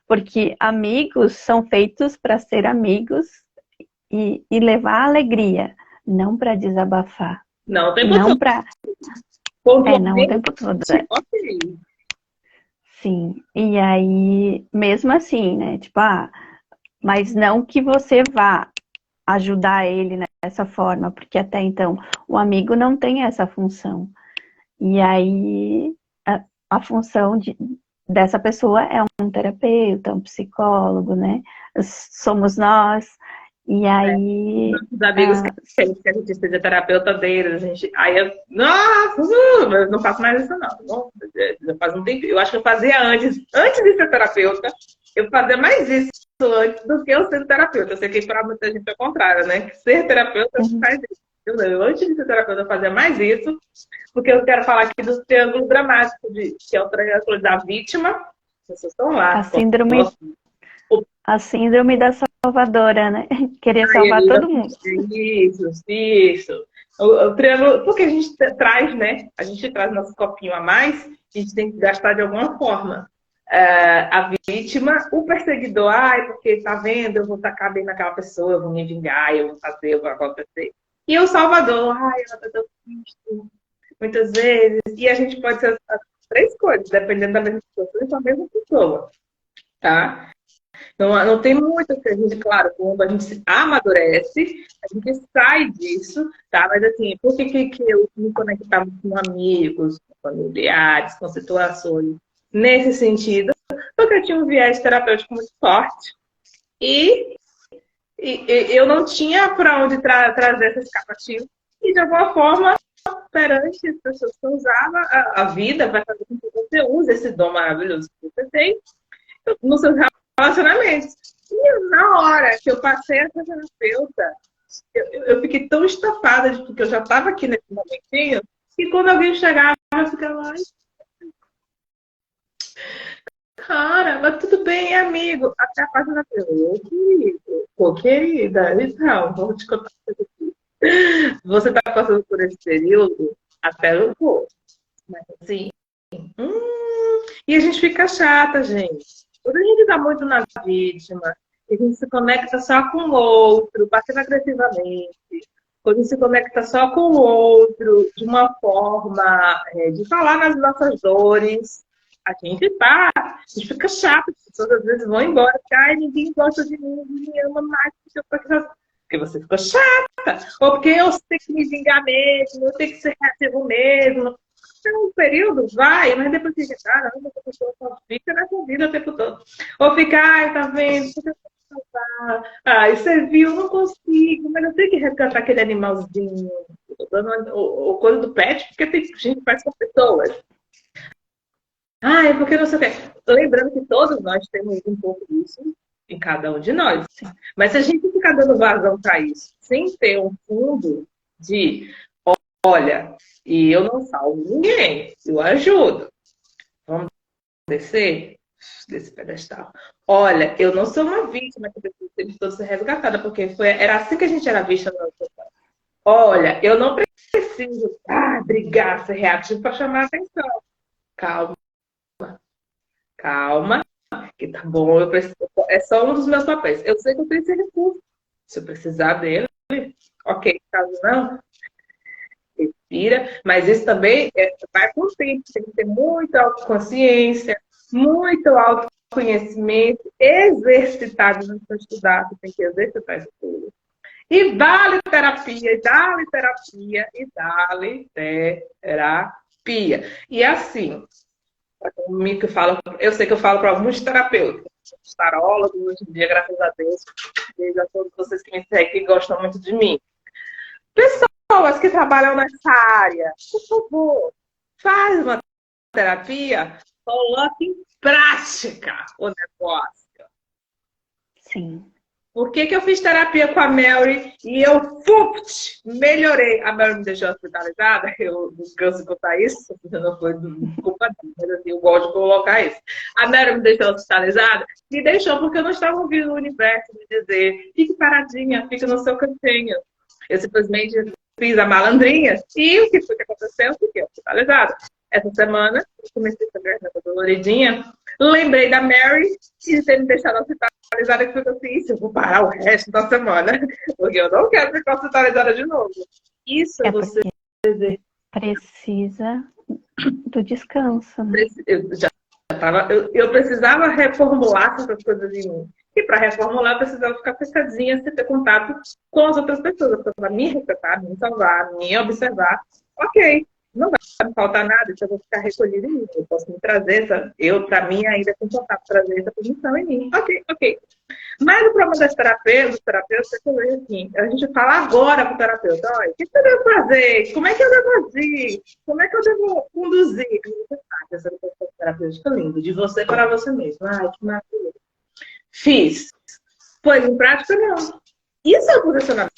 Porque amigos são feitos para ser amigos e levar alegria, não para desabafar. Não, o tempo não todo. Pra... não o tempo todo. Ok. Sim, e aí, mesmo assim, né? Tipo, mas não que você vá ajudar ele nessa forma, porque até então o amigo não tem essa função. E aí, a função dessa pessoa é um terapeuta, um psicólogo, né? Somos nós. E aí... Nossos amigos que a gente seja terapeuta deles, aí eu não faço mais isso não. Já faz um tempo. Eu acho que eu fazia antes de ser terapeuta, eu fazia mais isso antes do que eu ser terapeuta. Eu sei que para muita gente é o contrário, né? Que ser terapeuta faz isso. Eu, antes de ser terapeuta, eu fazia mais isso, porque eu quero falar aqui do triângulo dramático, que é o triângulo da vítima. As pessoas estão lá. A síndrome da salvadora, né? Querer salvar todo mundo. Isso. O triângulo, porque a gente traz, né? A gente traz nosso copinho a mais, a gente tem que gastar de alguma forma. A vítima, o perseguidor, porque tá vendo, eu vou tacar bem naquela pessoa, eu vou me vingar, eu vou fazer, eu vou acontecer. E o salvador, ela tá tão triste, muitas vezes. E a gente pode ser as três coisas, dependendo da mesma situação, e da mesma pessoa, tá? Não tem muito que a gente, claro, quando a gente se amadurece, a gente sai disso, tá? Mas assim, por que eu me conectava com amigos, com familiares, com situações nesse sentido? Porque eu tinha um viés terapêutico muito forte e, e eu não tinha para onde trazer essa escapativa. E de alguma forma, perante as pessoas que eu usava, a vida vai fazer com que você use esse dom maravilhoso que você tem nos seus relacionamentos. E na hora que eu passei a ser terapeuta, eu fiquei tão estafada de porque eu já estava aqui nesse momentinho, que quando alguém chegava, eu ficava, ai, cara, mas tudo bem, amigo. Até a página ô querido, ô querida, então, vou te contar uma coisa aqui. Você está passando por esse período, até eu vou. Mas assim, e a gente fica chata, gente. Quando a gente tá muito na vítima, a gente se conecta só com o outro, passivo-agressivamente. Quando a gente se conecta só com o outro, de uma forma de falar nas nossas dores, a gente fica chato, as pessoas às vezes vão embora, porque ai, ninguém gosta de mim, ninguém me ama mais, porque você ficou chata, ou porque eu tenho que me vingar mesmo, eu tenho que ser reativo mesmo. Então, um período vai, mas depois fica, caramba, essa pessoa só fica nessa vida o tempo todo. Ou fica, ai, tá vendo? Ai, você viu, não consigo, mas eu tenho que resgatar aquele animalzinho. O coisa do pet, porque tem gente que faz com pessoas. Ah, é porque não sei o quê. Lembrando que todos nós temos um pouco disso em cada um de nós. Mas se a gente ficar dando vazão para isso, sem ter um fundo de, olha, e eu não salvo ninguém, eu ajudo. Vamos descer desse pedestal. Olha, eu não sou uma vítima que precisa ser resgatada, porque era assim que a gente era vista na sociedade. Olha, eu não preciso brigar, ser reativo para chamar a atenção. Calma, calma, que tá bom, eu preciso, é só um dos meus papéis. Eu sei que eu tenho esse recurso. Se eu precisar dele, ok, caso não, respira, mas isso também vai com o tempo, tem que ter muita autoconsciência, muito autoconhecimento, exercitado no seu estudar, você tem que exercitar isso tudo. E dá-lhe terapia, e dá-lhe terapia, e dá-lhe terapia. E assim, eu sei que eu falo para muitos terapeutas, tarólogos, hoje em dia, graças a Deus, beijo a todos vocês que me seguem e gostam muito de mim. Pessoas que trabalham nessa área, por favor, faz uma terapia, coloque em prática o negócio. Sim. Por que eu fiz terapia com a Mary e eu melhorei? A Mary me deixou hospitalizada, eu não canso de contar isso, não foi culpa dela, mas assim, eu gosto de colocar isso. A Mary me deixou hospitalizada, me deixou porque eu não estava ouvindo o universo me dizer, fique paradinha, fique no seu cantinho. Eu simplesmente fiz a malandrinha e o que foi que aconteceu? Eu fiquei hospitalizada. Essa semana, eu comecei a ver essa doloridinha, lembrei da Mary e ter me deixado hospitalizada, que foi assim, eu vou parar o resto da semana, porque eu não quero ficar hospitalizada de novo. Isso você precisa do descanso, né? Eu precisava reformular essas coisas em mim. E para reformular, eu precisava ficar fechadinha, sem ter contato com as outras pessoas. Eu precisava me respeitar, me salvar, me observar. Ok, não vai me faltar nada, então eu vou ficar recolhida em mim. Eu posso me trazer, para mim, ainda com contato, trazer essa posição em mim. Ok. Mas o problema dos terapeutas é que eu vejo assim, a gente fala agora para o terapeuta, olha, o que eu devo fazer? Como é que eu devo agir? Como é que eu devo conduzir? Essa terapêutica lindo, de você para você mesmo. Ai, que maravilha. Fiz. Pôs em prática, não. Isso é o posicionamento.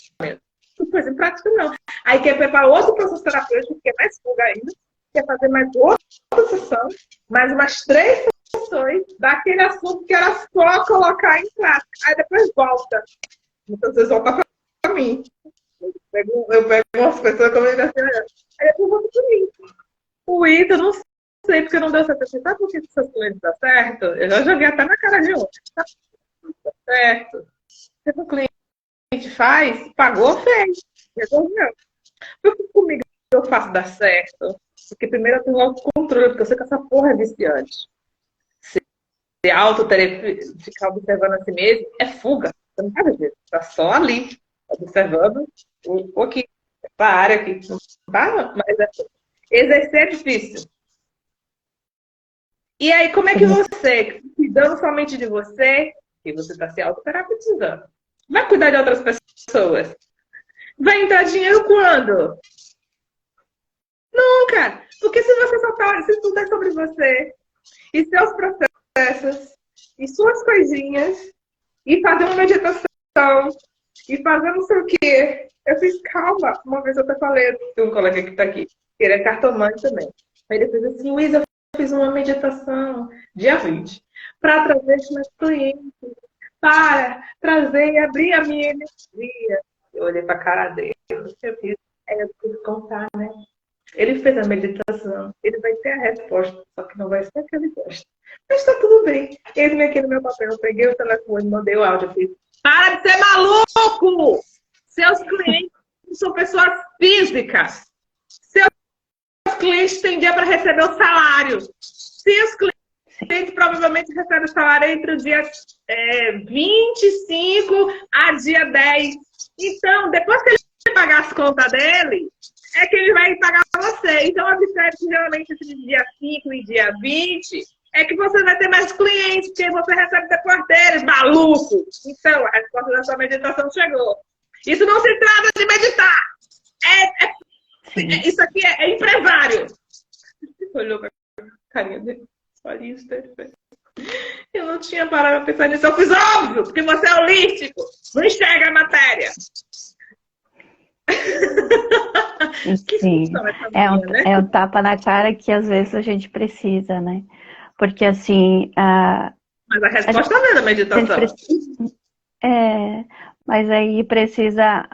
Pôs em prática, não. Aí quer preparar outro processo terapêutico, que é mais fuga ainda, quer fazer mais outra sessão, mais umas 3 sessões daquele assunto que era só colocar em prática. Aí depois volta. Muitas vezes volta para mim. Eu pego umas pessoas que eu me assim, aí depois volta para mim. O Ita, não sei porque não deu certo. Sabe por que essas coisas dão certo? Eu já joguei até na cara de outro. Tá certo. Se o cliente faz, pagou, fez. Resolveu. Porque comigo eu faço dar certo. Porque primeiro eu tenho o controle, porque eu sei que essa porra é viciante. ficar observando a si mesmo, é fuga. Você não tá vendo, tá só ali, observando aqui, a área aqui. Não tá, mas exercer é difícil. E aí, como é que você, cuidando somente de você, e você está se autoterapeutizando, vai cuidar de outras pessoas? Vai entrar dinheiro quando? Nunca! Porque se você só tá, se tudo é sobre você, e seus processos, e suas coisinhas, e fazer uma meditação, e fazer não sei o quê. Eu fiz, calma, uma vez eu até falei, tem um colega que tá aqui, que ele é cartomante também. Aí ele fez assim, Luísa, eu fiz uma meditação, dia 20, para trazer os meus clientes, para trazer e abrir a minha energia. Eu olhei pra cara dele, eu fiz, aí eu pude contar, né? Ele fez a meditação, ele vai ter a resposta, só que não vai ser a que ele gosta. Mas tá tudo bem. Eis-me aqui no meu papel, eu peguei o telefone, mandei o áudio, eu fiz, para de ser maluco! Seus clientes são pessoas físicas. Seus clientes têm dia para receber o salário. Seus clientes provavelmente recebem o salário entre o dia 25 a dia 10. Então, depois que ele pagar as contas dele, é que ele vai pagar você. Então, observe que geralmente entre dia 5 e dia 20 é que você vai ter mais clientes, porque você recebe depois deles, maluco. Então, a resposta da sua meditação chegou. Isso não se trata de meditar. Isso aqui é empresário. Olhou com a carinha dele. Eu não tinha parado pra pensar nisso. Eu fiz óbvio, porque você é holístico. Não enxerga a matéria. Sim, é um tapa na cara que às vezes a gente precisa, né? Porque assim... Mas a resposta não é da meditação. Mas aí precisa...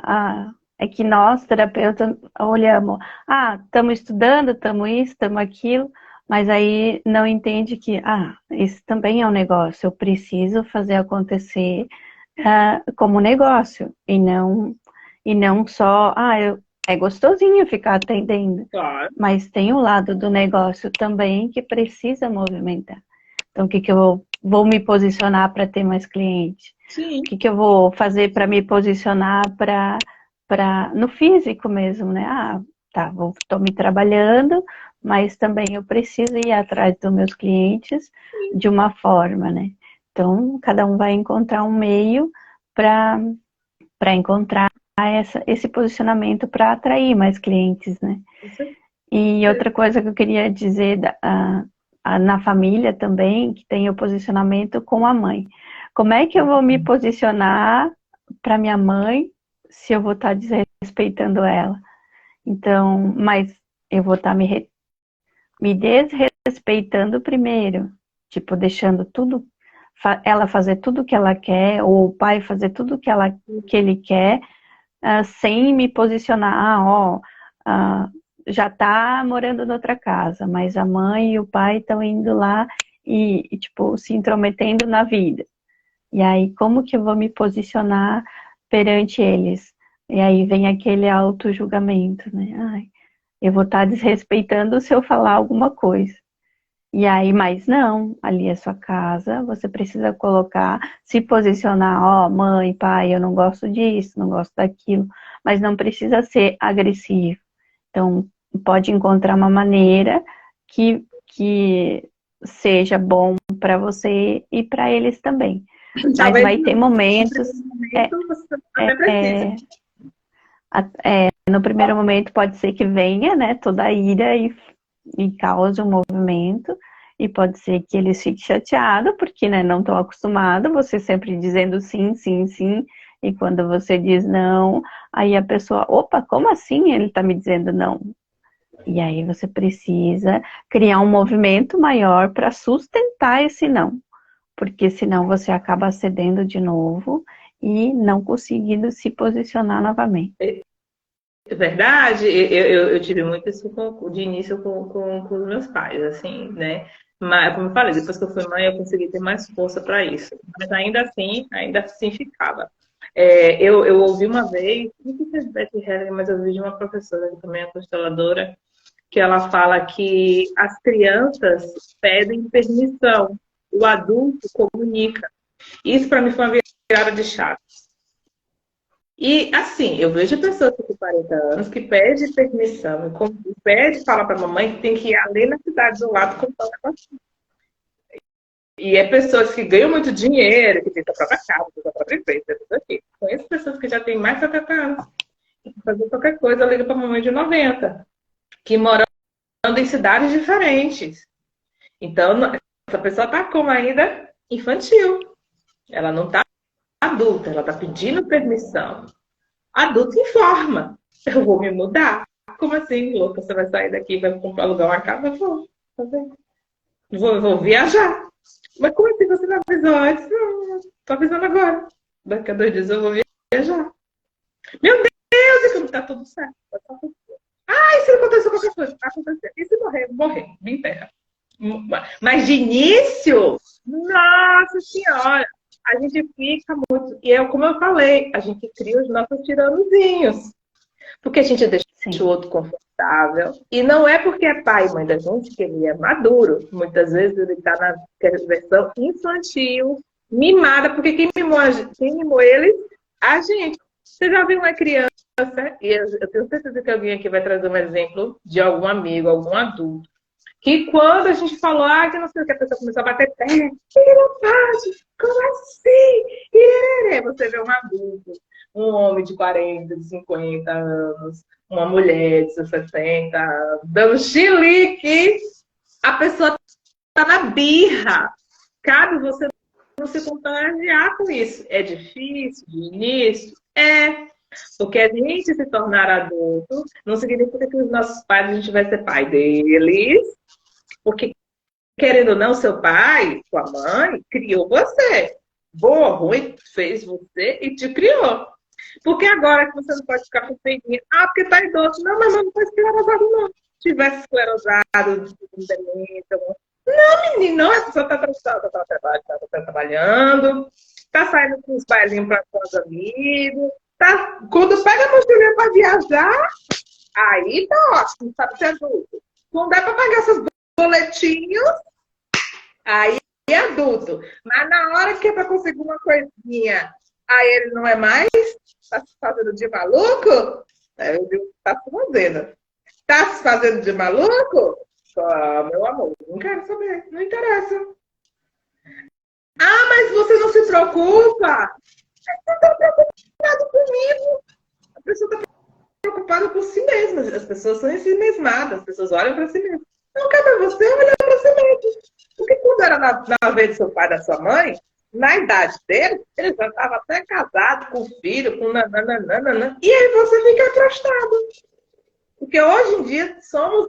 É que nós, terapeutas, olhamos... estamos estudando, estamos isso, estamos aquilo, mas aí não entende que... isso também é um negócio, eu preciso fazer acontecer como negócio, e não só... é gostosinho ficar atendendo, Claro. Mas tem o lado do negócio também que precisa movimentar. Então, o que eu vou me posicionar para ter mais clientes? Sim. O que eu vou fazer para me posicionar no físico mesmo, né? Estou me trabalhando, mas também eu preciso ir atrás dos meus clientes de uma forma, né? Então, cada um vai encontrar um meio para encontrar esse posicionamento para atrair mais clientes, né? E outra coisa que eu queria dizer na família também, que tem o posicionamento com a mãe. Como é que eu vou me posicionar para minha mãe se eu vou estar desrespeitando ela? Então, mas eu vou estar me desrespeitando primeiro, tipo, deixando ela fazer tudo o que ela quer, ou o pai fazer tudo o que ele quer, sem me posicionar, já está morando noutra casa, mas a mãe e o pai estão indo lá e, tipo, se intrometendo na vida. E aí, como que eu vou me posicionar perante eles? E aí vem aquele auto-julgamento, né? Eu vou estar desrespeitando se eu falar alguma coisa. E aí, mas não, ali é sua casa, você precisa se posicionar, mãe, pai, eu não gosto disso, não gosto daquilo, mas não precisa ser agressivo. Então, pode encontrar uma maneira que seja bom para você e para eles também. Mas vai ter momentos... no primeiro momento pode ser que venha, né, toda a ira e cause um movimento, e pode ser que eles fiquem chateados, porque, né, não estão acostumados, você sempre dizendo sim, sim, sim, e quando você diz não, aí a pessoa, opa, como assim ele está me dizendo não? E aí você precisa criar um movimento maior para sustentar esse não, porque senão você acaba cedendo de novo e não conseguindo se posicionar novamente. É verdade, eu tive muito isso de início com os meus pais, assim, né? Mas, como eu falei, depois que eu fui mãe, eu consegui ter mais força para isso. Mas ainda assim ficava. Eu ouvi uma vez, não sei se é Beth Hellinger, mas eu ouvi de uma professora que também é consteladora, que ela fala que as crianças pedem permissão O adulto comunica. Isso para mim foi uma virada de chave. E assim, eu vejo pessoas com 40 anos que pedem permissão, pede falar para a mamãe que tem que ir ali na cidade do lado comprar um negocinho. E é pessoas que ganham muito dinheiro, que têm sua própria casa, sua própria empresa, tudo aqui. Conheço pessoas que já têm mais de 70 anos. Que fazer qualquer coisa, liga para a mamãe de 90, que moram em cidades diferentes. Então, essa pessoa está como ainda infantil. Ela não está adulta, ela está pedindo permissão. Adulto informa. Eu vou me mudar. Como assim, louca? Você vai sair daqui e vai alugar uma casa? Vou. Vou viajar. Mas como assim você não avisou antes? Não, estou avisando agora. Daqui a 2 dias eu vou viajar. Meu Deus, e como está tudo certo? Ah, e se acontecer qualquer coisa? Acontecer. E se morrer? Morrer. Me enterra. Mas de início, nossa senhora, a gente fica muito. E é como eu falei, a gente cria os nossos tiranozinhos. Porque a gente deixa o outro confortável. E não é porque é pai e mãe da gente que ele é maduro. Muitas vezes ele está na versão infantil, mimada, porque quem mimou ele? A gente. Você já viu uma criança, e eu tenho certeza que alguém aqui vai trazer um exemplo de algum amigo, algum adulto, que quando a gente falou, que não sei o que, a pessoa começou a bater pé, ele não pode, como assim? E você vê um adulto, um homem de 40, de 50 anos, uma mulher de 60 anos, dando chilique, a pessoa está na birra. Cabe você não se contagiar com isso. É difícil de início? É. Porque a gente se tornar adulto não significa que os nossos pais, a gente vai ser pai deles. Porque, querendo ou não, seu pai, sua mãe, criou você. Boa ou ruim, fez você e te criou. Porque agora que você não pode ficar com peidinho, porque tá idoso. Não, mas não está esclerosado, não. Se tivesse esclerosado, não, menino, não, a pessoa tá trabalhando, tá saindo com os bailinhos para os amigos, tá, quando pega a mochilinha para viajar, aí tá ótimo, sabe ser adulto. Quando é para pagar seus boletinhos, aí é adulto. Mas na hora que é para conseguir uma coisinha, aí ele não é mais, tá se fazendo de maluco? Eu digo, tá se fazendo. Tá se fazendo de maluco? Meu amor, não quero saber, não interessa. Mas você não se preocupa? Você está preocupado comigo. A pessoa está preocupada com si mesma. As pessoas são em si mesmadas, as pessoas olham para si mesmas. Não cabe a você olhar para si mesmo. Porque quando era na vez do seu pai e da sua mãe, na idade dele, ele já estava até casado, com filho, com nananana. E aí você fica frustrado. Porque hoje em dia somos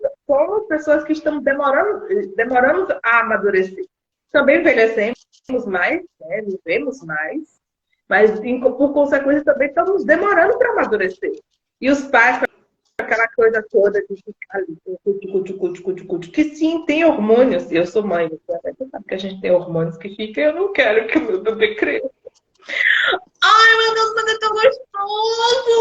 pessoas que estamos demoramos a amadurecer. Também envelhecemos mais, né? Vivemos mais, mas por consequência também estamos demorando para amadurecer. E os pais, com aquela coisa toda de ficar ali, que sim, tem hormônios. Eu sou mãe, você sabe que a gente tem hormônios que ficam, eu não quero que o meu bebê cresça. Ai, meu Deus, mas é tão gostoso!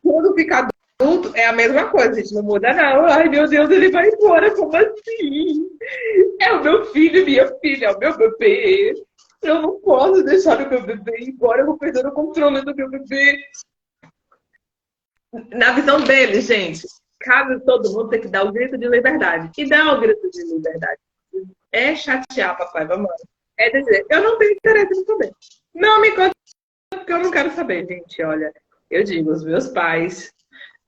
Quando fica adulto, é a mesma coisa, a gente não muda não. Ai, meu Deus, ele vai embora, como assim? É o meu filho, minha filha, é o meu bebê. Eu não posso deixar o meu bebê ir embora, eu vou perder o controle do meu bebê. Na visão dele, gente, cabe todo mundo ter que dar o grito de liberdade. E dar o grito de liberdade é chatear papai e mamãe. É dizer, eu não tenho interesse em saber. Não me conta, porque eu não quero saber, gente. Olha, eu digo, os meus pais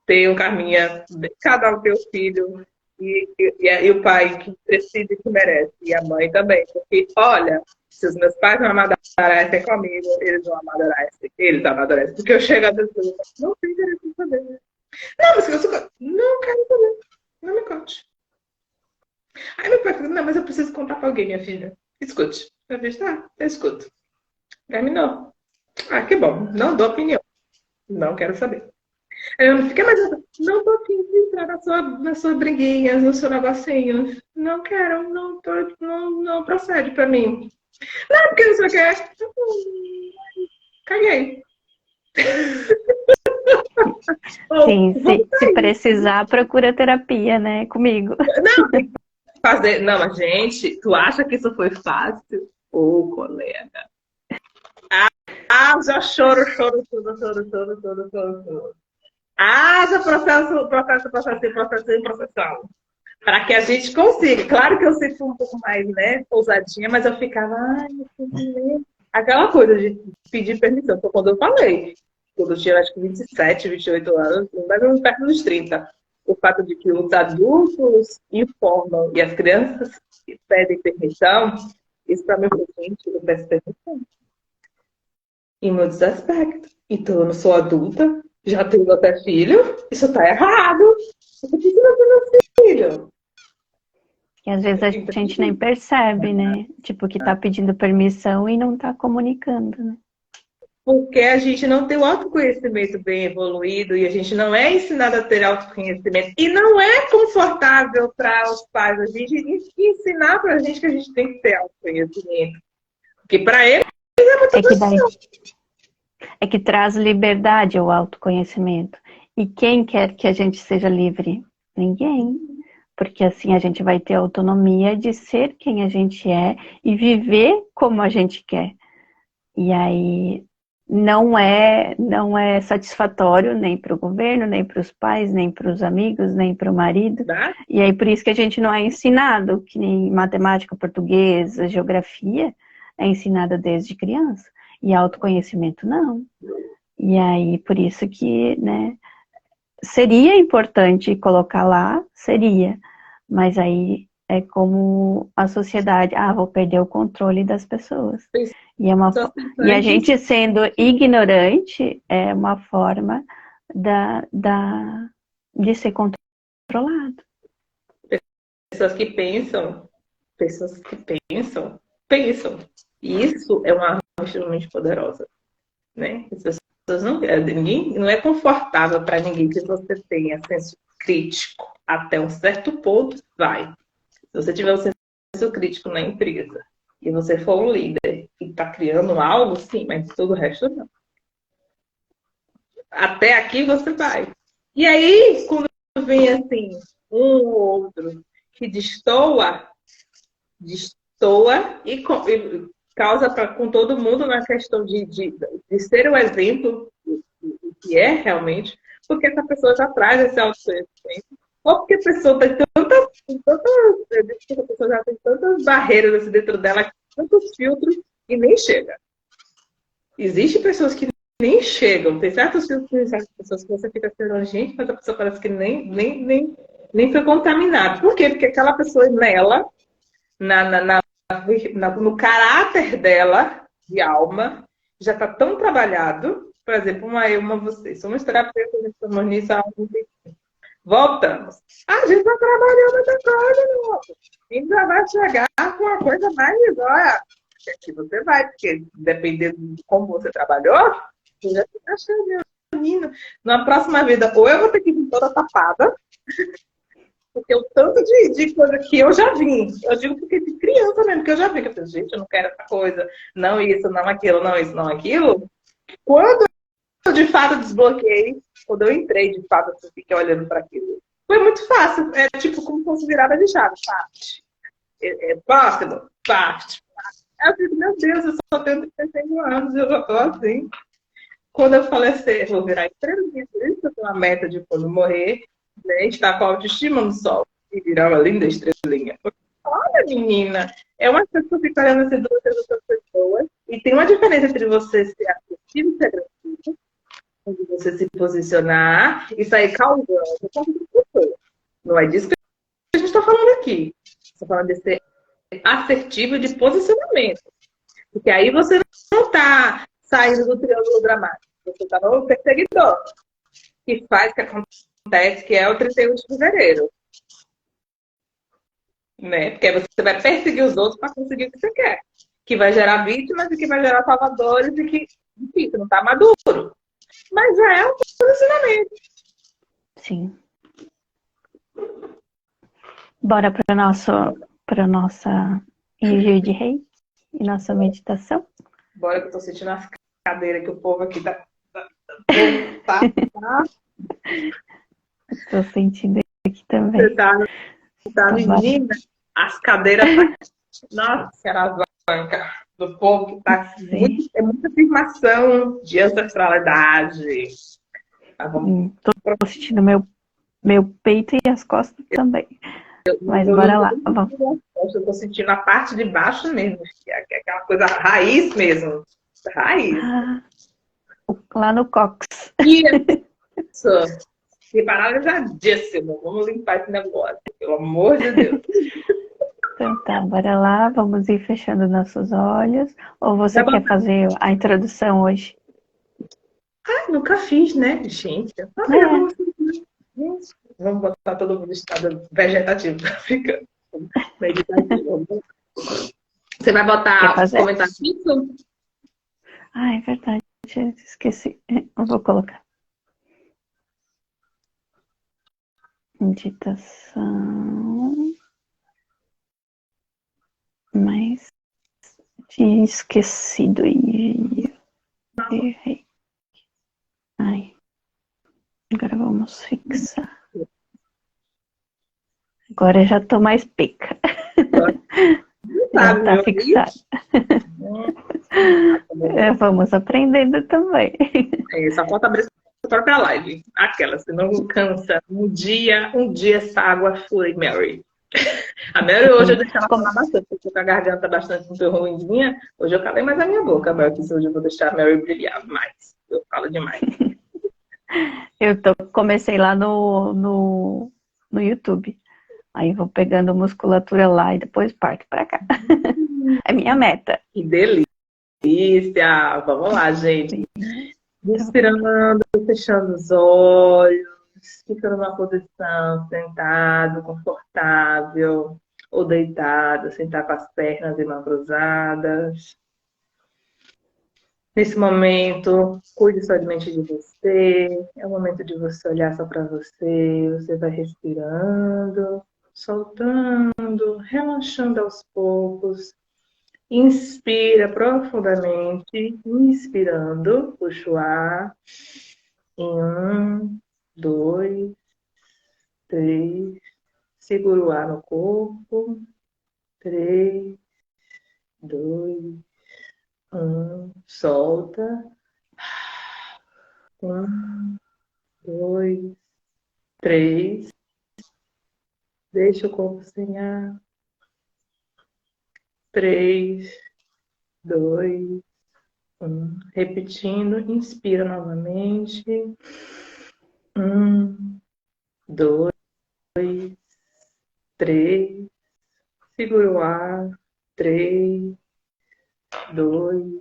têm um caminho, cada um tem um filho, e o pai que precisa e que merece, e a mãe também. Porque, olha, se os meus pais não amadurecem comigo, eles não amadurecem. Porque eu chego a pessoa e falo, não tenho interesse em saber. Não, mas eu não quero saber. Não me conte. Aí meu pai fala, não, mas eu preciso contar pra alguém, minha filha. Escute. Eu disse, tá, eu escuto. Terminou. Que bom. Não dou opinião. Não quero saber. Eu não fiquei mais. Não tô aqui de entrar nas suas briguinhas, no seu negocinho. Não quero, não procede pra mim. Não, porque não sei o que é. Caguei. Sim, se precisar, procura terapia, né? Comigo. Não, fazer. Não, mas gente, tu acha que isso foi fácil? Ô, colega. Já choro, choro, choro, choro, choro, choro, choro, choro. Já processo. Para que a gente consiga. Claro que eu sempre fui um pouco mais, né, ousadinha, mas eu ficava, eu tenho que ler. Aquela coisa de pedir permissão. Foi quando eu falei. Quando eu tinha, acho que 27, 28 anos, mais ou menos perto dos 30. O fato de que os adultos informam e as crianças pedem permissão, isso para mim foi, gente, eu peço permissão. Em muitos aspectos. Então, eu não sou adulta, já tenho até filho, isso tá errado. Eu preciso ter meu filho. E às vezes a gente nem percebe, né? Tipo, que tá pedindo permissão e não tá comunicando, né? Porque a gente não tem o autoconhecimento bem evoluído e a gente não é ensinado a ter autoconhecimento. E não é confortável para os pais a gente ensinar para a gente que a gente tem que ter autoconhecimento. Porque para eles é muito é que traz liberdade ao autoconhecimento. E quem quer que a gente seja livre? Ninguém. Porque assim a gente vai ter autonomia de ser quem a gente é e viver como a gente quer. E aí não é satisfatório nem para o governo, nem para os pais, nem para os amigos, nem para o marido. E aí por isso que a gente não é ensinado, que nem matemática, português, geografia, é ensinada desde criança. E autoconhecimento não. E aí por isso que, né, seria importante colocar lá, seria. Mas aí é como a sociedade, vou perder o controle das pessoas. E a gente sendo ignorante é uma forma de ser controlado. Pessoas que pensam. E isso é uma arma extremamente poderosa, né? As pessoas não é confortável para ninguém que você tenha senso crítico. Até um certo ponto, vai. Se você tiver um senso crítico na empresa e você for um líder e está criando algo, sim, mas todo o resto não. Até aqui você vai. E aí, quando vem assim, um ou outro que destoa e causa com todo mundo na questão de ser um exemplo do que é realmente, porque essa pessoa já traz esse autoconhecimento, ou porque a pessoa tem a pessoa já tem tantas barreiras dentro dela, tantos filtros, e nem chega. Existem pessoas que nem chegam, tem certos filtros, tem certas pessoas que você fica assim, gente, mas a pessoa parece que nem foi contaminada. Por quê? Porque aquela pessoa nela, no caráter dela, de alma, já está tão trabalhado. Por exemplo, você. Somos terapeutas, estamos nisso há algum tempo. Voltamos. A gente está trabalhando essa coisa, meu. A gente já vai chegar com uma coisa mais, olha, que você vai, porque dependendo de como você trabalhou, você já fica achando, menino. Na próxima vida, ou eu vou ter que vir toda tapada, porque o tanto de coisa que eu já vi, eu digo porque de criança mesmo, que eu já vi, que eu falei, gente, eu não quero essa coisa, não isso, não aquilo, não isso, não aquilo. Quando eu de fato desbloqueei, quando eu entrei de fato, eu fiquei olhando para aquilo. Foi muito fácil, é tipo como se fosse virada de chave, parte. Próximo, parte. Eu fico, meu Deus, eu só tenho 36 anos, eu já tô assim. Quando eu falecer, vou virar estrelinha, eu tenho uma meta de quando morrer, né, estar com a autoestima no sol e virar uma linda estrelinha. Olha, menina, é uma coisa que eu fico olhando essas duas outras pessoas, e tem uma diferença entre você ser afetivo e ser agressivo, onde você se posicionar e sair causando com outra pessoa. Não é disso que a gente está falando aqui. Está falando de ser assertivo e de posicionamento. Porque aí você não está saindo do triângulo dramático. Você está no perseguidor. Que faz o que acontece, que é o 31 de fevereiro. Né? Porque aí você vai perseguir os outros para conseguir o que você quer. Que vai gerar vítimas e que vai gerar salvadores e que, enfim, você não está maduro. Mas já é um posicionamento. Sim. Bora para nossa envio de rei e nossa meditação. Bora que eu tô sentindo as cadeiras que o povo aqui tá. Estou sentindo aqui também. Você tá menina? as cadeiras, nossa, alavanca do povo que tá é muita afirmação de ancestralidade. Tá bom? Tô sentindo meu peito e as costas também. Mas bora lá. Vamos. Eu tô sentindo a parte de baixo mesmo, que é aquela coisa raiz mesmo. Raiz. Lá no cox. Isso. Fiquei paralisadíssimo. Vamos limpar esse negócio, pelo amor de Deus. Então tá, bora lá. Vamos ir fechando nossos olhos. Ou você quer fazer a introdução hoje? Ai, nunca fiz, né, gente? Vamos botar todo mundo em estado vegetativo, ficando meditativo. Você vai botar comentário fixo? Ah, é verdade. Esqueci. Eu vou colocar. Meditação. Mas tinha esquecido e errei. Ai. Agora vamos fixar. Agora eu já tô mais pica. Já tá fixado. Vamos aprendendo também. Só falta abrir a própria live. Aquela, se não cansa. Um dia essa água flui, Mary. A Mary hoje eu deixei ela falar bastante, porque com a garganta bastante muito ruimzinha. Hoje eu calei mais a minha boca, Mary, que hoje eu vou deixar a Mary brilhar mais. Eu falo demais. Comecei lá no YouTube. Aí vou pegando musculatura lá e depois parto pra cá. É minha meta. Que delícia! Vamos lá, gente. Inspirando, fechando os olhos, ficando numa posição sentado, confortável, ou deitado, sentar com as pernas e mãos cruzadas. Nesse momento, cuide somente de você. É o momento de você olhar só para você. Você vai respirando, soltando, relaxando aos poucos. Inspira profundamente, inspirando, puxa o ar. Em 1, 2, 3. Segura o ar no corpo. 3, 2, 1. Solta. 1, 2, 3. Deixa o corpo sem ar. 3, 2, 1. Repetindo, inspira novamente. 1, 2, 3. Segura o ar. 3, 2,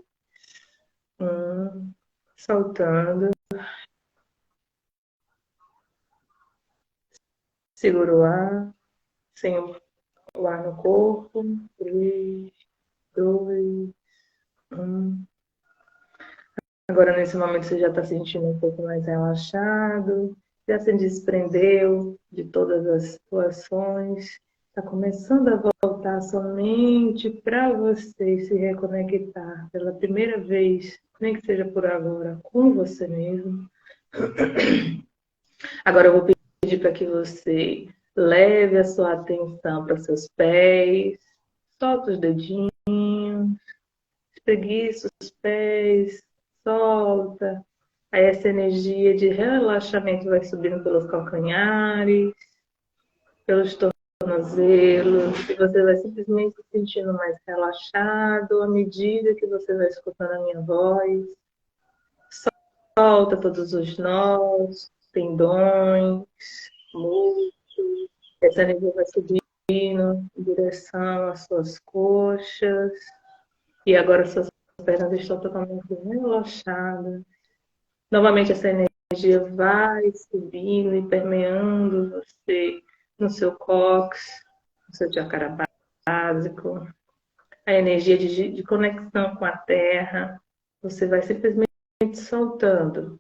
1. Soltando. Segura o ar. Sem o ar no corpo. 3, 2, 1. Agora, nesse momento, você já está sentindo um pouco mais relaxado, já se desprendeu de todas as situações, está começando a voltar somente para você se reconectar pela primeira vez, nem que seja por agora, com você mesmo. Agora, eu vou pedir para que você leve a sua atenção para seus pés, solta os dedinhos, espreguiça os pés, solta. Aí essa energia de relaxamento vai subindo pelos calcanhares, pelos tornozelos, e você vai simplesmente se sentindo mais relaxado à medida que você vai escutando a minha voz. Solta todos os nós, tendões, músculos. Essa energia vai subindo em direção às suas coxas. E agora suas pernas estão totalmente relaxadas. Novamente essa energia vai subindo e permeando você no seu cóccix, no seu chakra básico. A energia de conexão com a terra. Você vai simplesmente soltando.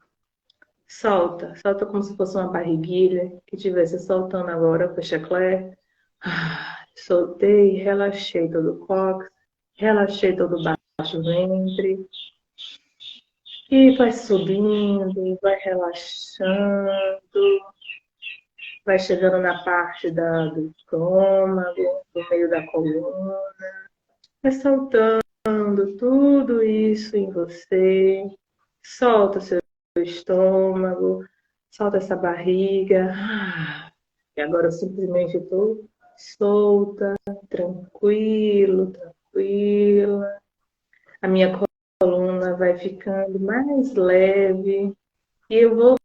Solta como se fosse uma barriguilha que estivesse soltando agora o pecheclé. Soltei, relaxei todo o cóccix, relaxei todo o baixo ventre. E vai subindo, vai relaxando. vai chegando na parte do estômago, no meio da coluna, vai soltando tudo isso em você, solta seu estômago, solta essa barriga, e agora eu simplesmente estou solta, tranquilo, tranquila, a minha coluna vai ficando mais leve, e eu vou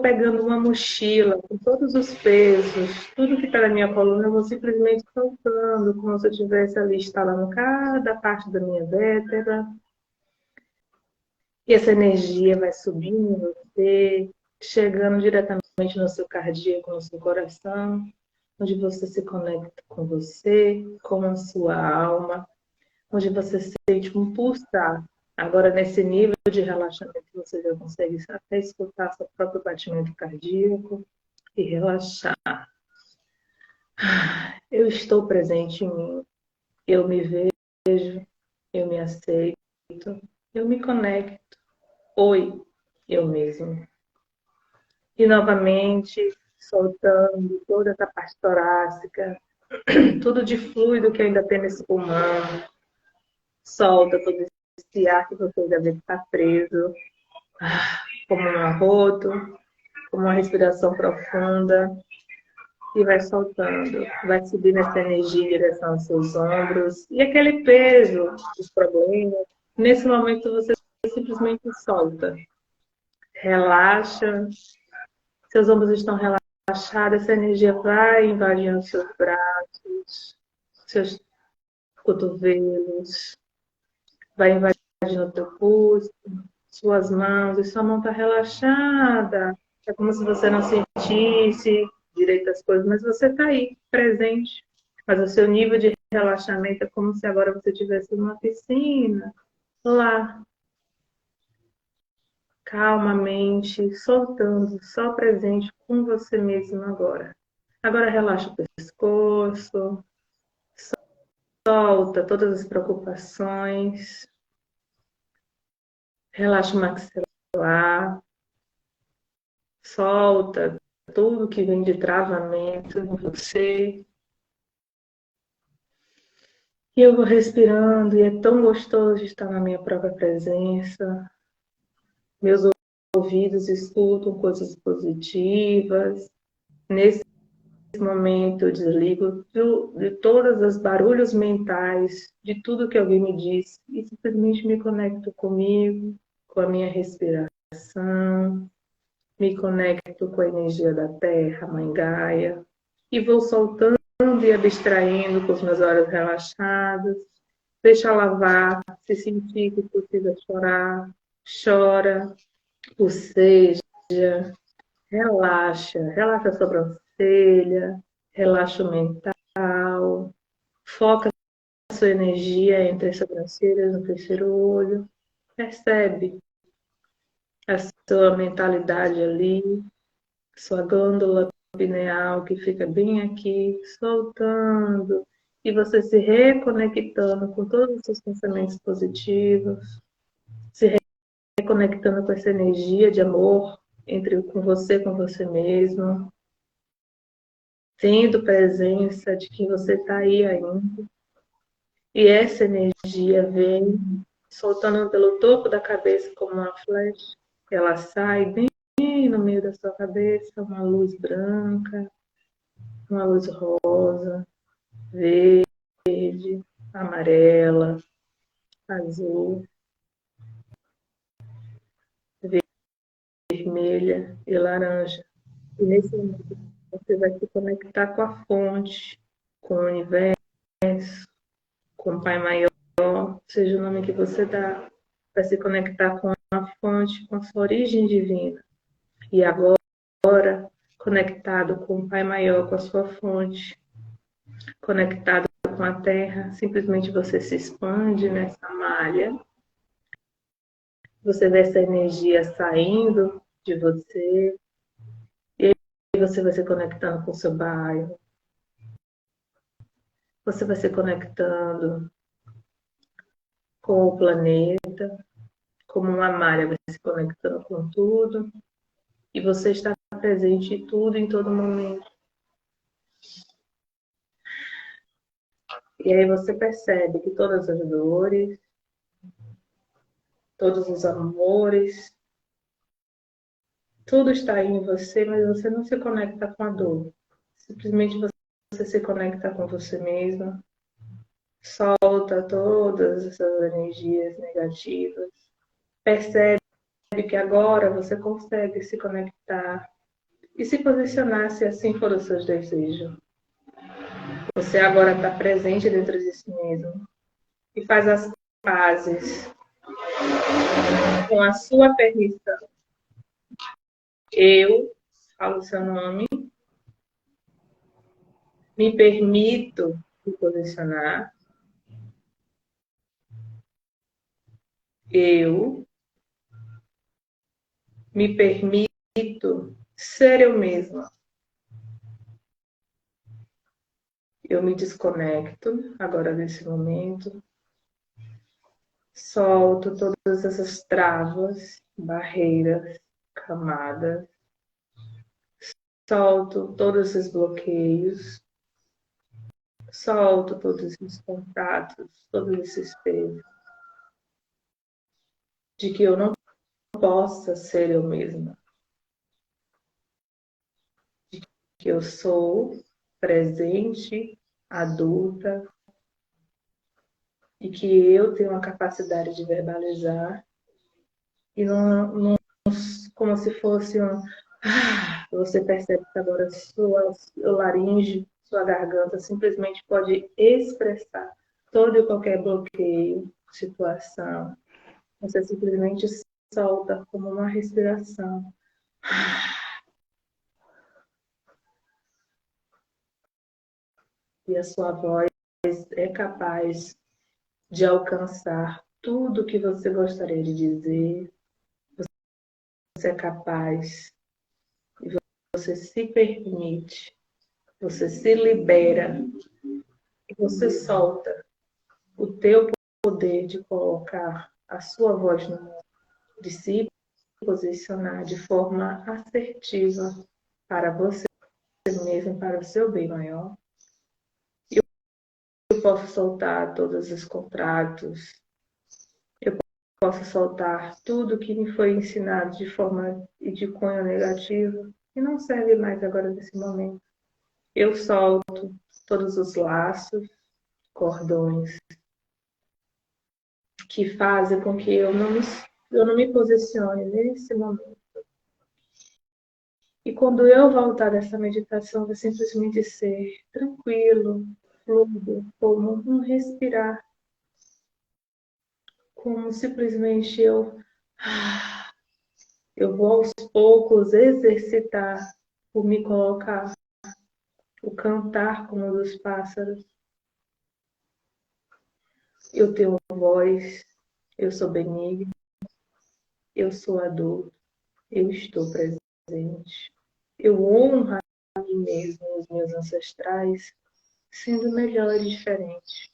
pegando uma mochila com todos os pesos, tudo que está na minha coluna, eu vou simplesmente soltando, como se eu estivesse ali instalando cada parte da minha vértebra. E essa energia vai subindo em você, chegando diretamente no seu cardíaco, no seu coração, onde você se conecta com você, com a sua alma, onde você sente um pulsar. Agora, nesse nível de relaxamento, você já consegue até escutar seu próprio batimento cardíaco e relaxar. Eu estou presente em mim, eu me vejo, eu me aceito, eu me conecto. Oi, eu mesmo. E novamente, soltando toda essa parte torácica, tudo de fluido que ainda tem nesse pulmão. Solta todo esse ar que você ainda vê que está preso, como um arroto, como uma respiração profunda. E vai soltando, vai subindo essa energia em direção aos seus ombros. E aquele peso dos problemas, nesse momento você simplesmente solta. Relaxa, seus ombros estão relaxados, essa energia vai invadindo seus braços, seus cotovelos, vai invadindo o teu pulso, suas mãos, e sua mão está relaxada. É como se você não sentisse direito as coisas, mas você está aí, presente. Mas o seu nível de relaxamento é como se agora você estivesse numa piscina, lá, calmamente, soltando, só presente com você mesmo agora. Agora relaxa o pescoço, solta todas as preocupações, relaxa o maxilar, solta tudo que vem de travamento em você. E eu vou respirando e é tão gostoso estar na minha própria presença. Meus ouvidos escutam coisas positivas. Nesse momento eu desligo de todos os barulhos mentais, de tudo que alguém me disse, e simplesmente me conecto comigo, com a minha respiração, me conecto com a energia da Terra, Mãe Gaia, e vou soltando e abstraindo com os meus olhos relaxados. Deixa lavar, se sentir que precisa chorar, chora, boceja, relaxa, relaxa a sobrancelha, relaxa o mental, foca a sua energia entre as sobrancelhas, no terceiro olho, percebe a sua mentalidade ali, sua glândula pineal que fica bem aqui, soltando, e você se reconectando com todos os seus pensamentos positivos, se reconectando com essa energia de amor com você mesmo, tendo presença de que você está aí ainda. E essa energia vem soltando pelo topo da cabeça como uma flecha. Ela sai bem no meio da sua cabeça, uma luz branca, uma luz rosa, verde, amarela, azul, vermelha e laranja. E nesse momento você vai se conectar com a fonte, com o universo, com o Pai Maior, seja o nome que você dá, vai se conectar com a fonte, com a sua origem divina. E agora, conectado com o Pai Maior, com a sua fonte, conectado com a Terra, simplesmente você se expande nessa malha. Você vê essa energia saindo de você, e aí você vai se conectando com o seu bairro. Você vai se conectando com o planeta, como uma malha, vai se conectando com tudo. E você está presente em tudo, em todo momento. E aí você percebe que todas as dores, todos os amores, tudo está aí em você, mas você não se conecta com a dor. Simplesmente você se conecta com você mesma, solta todas essas energias negativas, percebe que agora você consegue se conectar e se posicionar se assim for os seus desejos. Você agora está presente dentro de si mesmo e faz as pazes com a sua permissão. Eu falo o seu nome, me permito me posicionar. Eu me permito ser eu mesma. Eu me desconecto agora nesse momento. Solto todas essas travas, barreiras, camadas. Solto todos esses bloqueios. Solto todos esses contatos, todos esses pesos. De que eu não possa ser eu mesma. De que eu sou presente, adulta, e que eu tenho a capacidade de verbalizar e não como se fosse um. Você percebe que agora sua laringe, sua garganta simplesmente pode expressar todo e qualquer bloqueio, situação. Você simplesmente solta como uma respiração. E a sua voz é capaz de alcançar tudo o que você gostaria de dizer. Você é capaz e você se permite, você se libera e você solta o teu poder de colocar a sua voz no mundo, de se posicionar de forma assertiva para você mesmo, para o seu bem maior. Eu posso soltar todos os contratos, eu posso soltar tudo que me foi ensinado de forma e de cunho negativo e não serve mais agora nesse momento. Eu solto todos os laços, cordões que fazem com que eu não me posicione nesse momento. E quando eu voltar dessa meditação, vai simplesmente ser tranquilo, fluido, como um respirar, como simplesmente eu vou aos poucos exercitar o me colocar, o cantar como um dos pássaros. Eu tenho voz, eu sou benigno, eu sou adulto, eu estou presente. Eu honro a mim mesmo, os meus ancestrais, sendo melhor e diferente.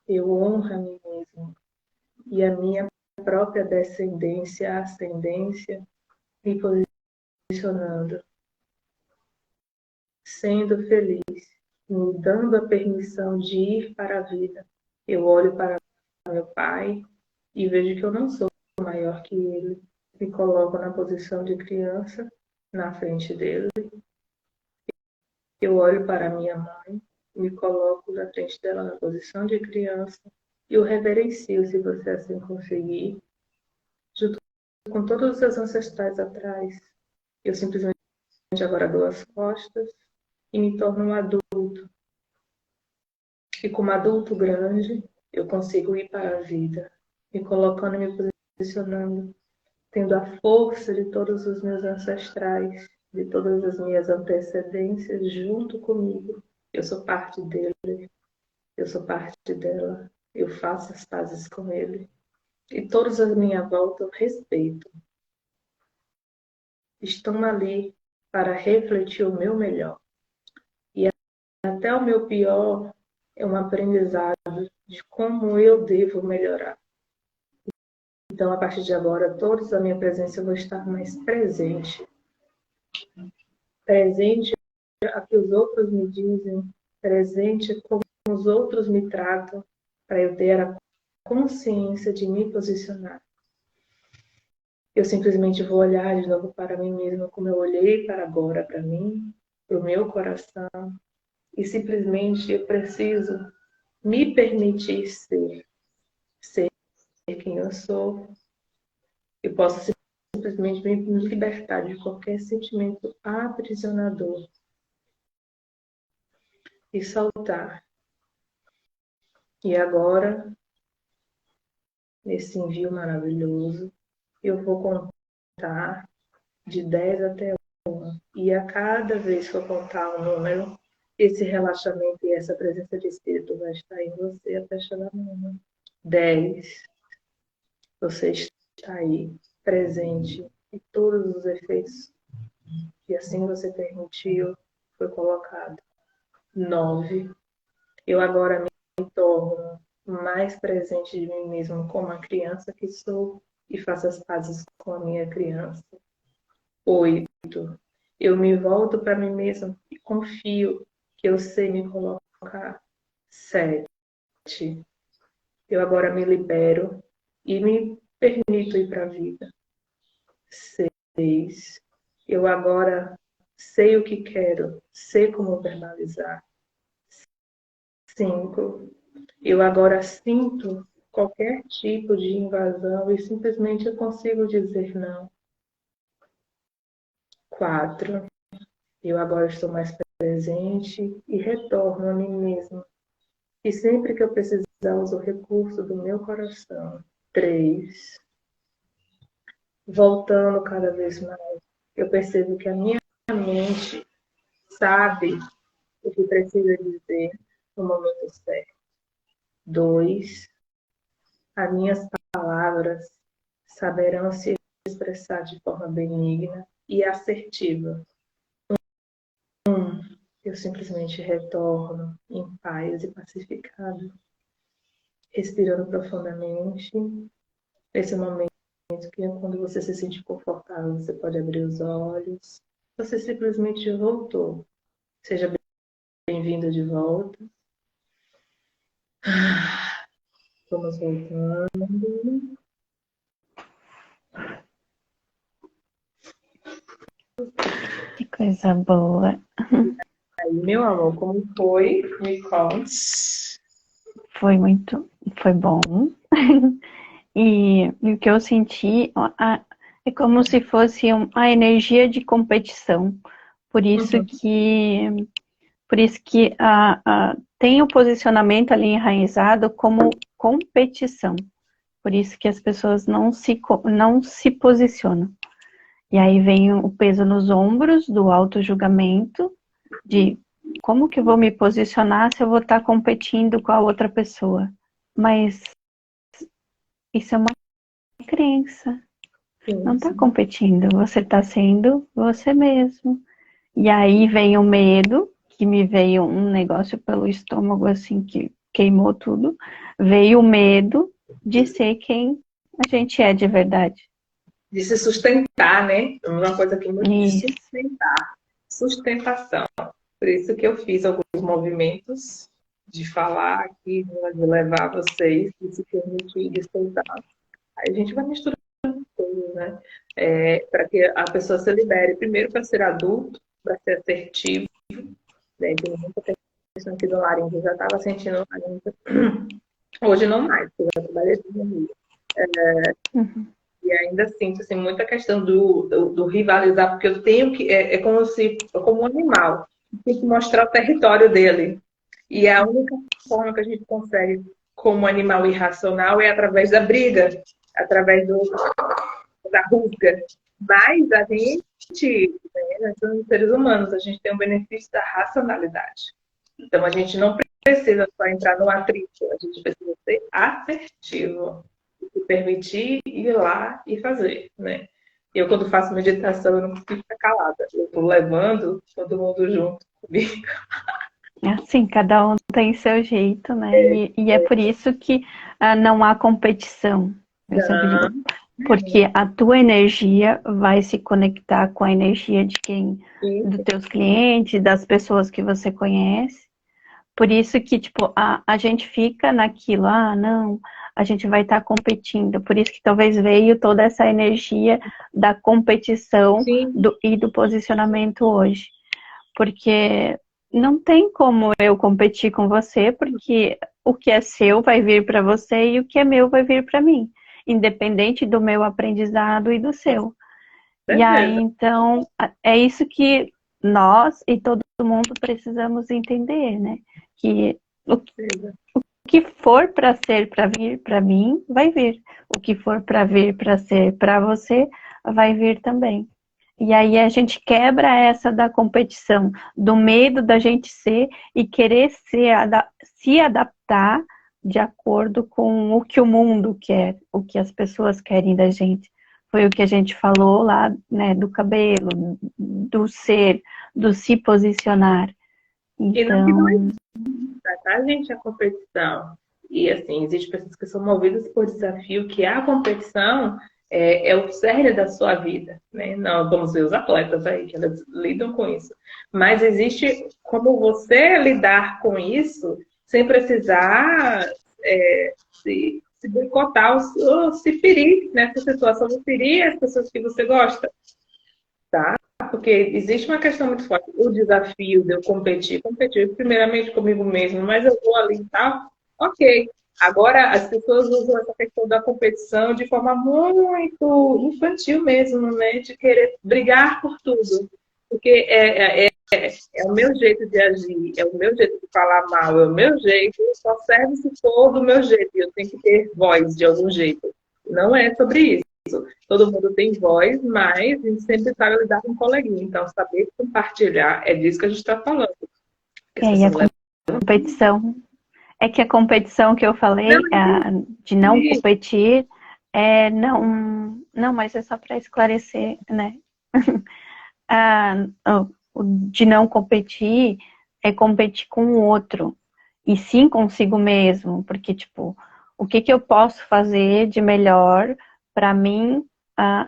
Eu honro a mim mesmo e a minha própria descendência, ascendência, me posicionando, sendo feliz, me dando a permissão de ir para a vida. Eu olho para meu pai e vejo que eu não sou maior que ele. Me coloco na posição de criança, na frente dele. Eu olho para minha mãe, me coloco na frente dela na posição de criança e o reverencio, se você assim conseguir, junto com todos os seus ancestrais atrás. Eu simplesmente agora dou as costas e me torno um adulto. E como adulto grande, eu consigo ir para a vida, me colocando e me posicionando, tendo a força de todos os meus ancestrais, de todas as minhas antecedências junto comigo. Eu sou parte dele, eu sou parte dela, eu faço as pazes com ele. E todos à minha volta eu respeito. Estão ali para refletir o meu melhor. E até o meu pior é um aprendizado de como eu devo melhorar. Então, a partir de agora, todos a minha presença eu vou estar mais presente. Presente a que os outros me dizem, presente como os outros me tratam, para eu ter a consciência de me posicionar. Eu simplesmente vou olhar de novo para mim mesma, como eu olhei para agora, para mim, para o meu coração, e simplesmente eu preciso me permitir ser quem eu sou. Eu posso simplesmente me libertar de qualquer sentimento aprisionador e soltar. E agora, nesse envio maravilhoso, eu vou contar de 10 até 1. E a cada vez que eu contar um número, esse relaxamento e essa presença de espírito vai estar em você até chegar no número 10. Você está aí, presente, e todos os efeitos que assim você permitiu foi colocado. 9. Eu agora me torno mais presente de mim mesmo como a criança que sou e faço as pazes com a minha criança. 8. Eu me volto para mim mesmo e confio que eu sei me colocar. 7. Eu agora me libero e me permito ir para a vida. 6. Eu agora sei o que quero, sei como verbalizar. 5. Eu agora sinto qualquer tipo de invasão e simplesmente eu consigo dizer não. 4. Eu agora estou mais presente e retorno a mim mesma. E sempre que eu precisar, uso o recurso do meu coração. 3. Voltando cada vez mais, eu percebo que a minha mente sabe o que precisa dizer no momento certo. 2. As minhas palavras saberão se expressar de forma benigna e assertiva. 1. Eu simplesmente retorno em paz e pacificado, respirando profundamente. Nesse momento que é quando você se sente confortável, você pode abrir os olhos. Você simplesmente voltou. Seja bem-vindo de volta. Vamos voltando. Que coisa boa. Aí, meu amor, como foi? Me conte. Foi bom. E o que eu senti é como se fosse a energia de competição. Por isso que tem o posicionamento ali enraizado como competição. Por isso que as pessoas não se posicionam. E aí vem o peso nos ombros do auto-julgamento, de como que eu vou me posicionar se eu vou estar competindo com a outra pessoa. Mas isso é uma crença. Não está competindo, você está sendo você mesmo. E aí vem o medo, que me veio um negócio pelo estômago assim que queimou tudo. Veio o medo de ser quem a gente é de verdade. De se sustentar, né? Uma coisa que muito Isso. sustentar. Sustentação. Por isso que eu fiz alguns movimentos de falar aqui, de levar vocês, de se permitir, de soltar. Aí a gente vai misturando tudo, né? Para que a pessoa se libere, primeiro para ser adulto, para ser assertivo, né? Tem muita questão aqui do laringe, eu já estava sentindo laringe. Hoje não mais, porque eu já trabalhei comigo. E ainda sinto assim, muita questão do rivalizar, porque eu tenho que. Como um animal, tem que mostrar o território dele. E a única forma que a gente consegue, como animal irracional, é através da briga, através da rusga. Mas a gente, né, nós somos seres humanos, a gente tem o benefício da racionalidade. Então a gente não precisa só entrar no atrito, a gente precisa ser assertivo. Se permitir ir lá e fazer, né? Eu, quando faço meditação, eu não consigo ficar calada. Eu estou levando todo mundo junto comigo. Assim, cada um tem seu jeito, né? E é por isso que não há competição. Eu sempre digo, porque a tua energia vai se conectar com a energia de dos teus clientes, das pessoas que você conhece, Por isso que, tipo, a gente fica naquilo, não, a gente vai estar competindo. Por isso que talvez veio toda essa energia da competição Sim, e do posicionamento hoje. Porque não tem como eu competir com você, porque o que é seu vai vir para você e o que é meu vai vir para mim, independente do meu aprendizado e do seu. E aí, certeza. então, é isso que nós e todo mundo precisamos entender, né? Que o que for para ser para vir para mim, vai vir. O que for para vir para ser para você, vai vir também. E aí a gente quebra essa da competição, do medo da gente ser e querer se adaptar de acordo com o que o mundo quer, o que as pessoas querem da gente. Foi o que a gente falou lá, né, do cabelo, do ser, do se posicionar. E não Então, tá, gente, a competição. E assim, existem pessoas que são movidas por desafio, que a competição é o cerne da sua vida, né? Não, vamos ver os atletas aí, que elas lidam com isso. Mas existe como você lidar com isso sem precisar se boicotar ou se ferir nessa situação, de ferir as pessoas que você gosta, tá? Porque existe uma questão muito forte, o desafio de eu competir primeiramente comigo mesmo, mas eu vou ali e tal, ok. Agora, as pessoas usam essa questão da competição de forma muito infantil mesmo, né? De querer brigar por tudo. Porque é o meu jeito de agir, é o meu jeito de falar mal, é o meu jeito, só serve se for do meu jeito, e eu tenho que ter voz de algum jeito. Não é sobre isso. Todo mundo tem voz, mas a gente sempre sabe lidar com um coleguinha. Então, saber compartilhar é disso que a gente está falando. Que as e aí a pessoas levam. competição, é que a competição que eu Não, falei, de não competir, não, mas é só para esclarecer, né? O de não competir é competir com o outro, e sim consigo mesmo, porque, tipo, o que que eu posso fazer de melhor para mim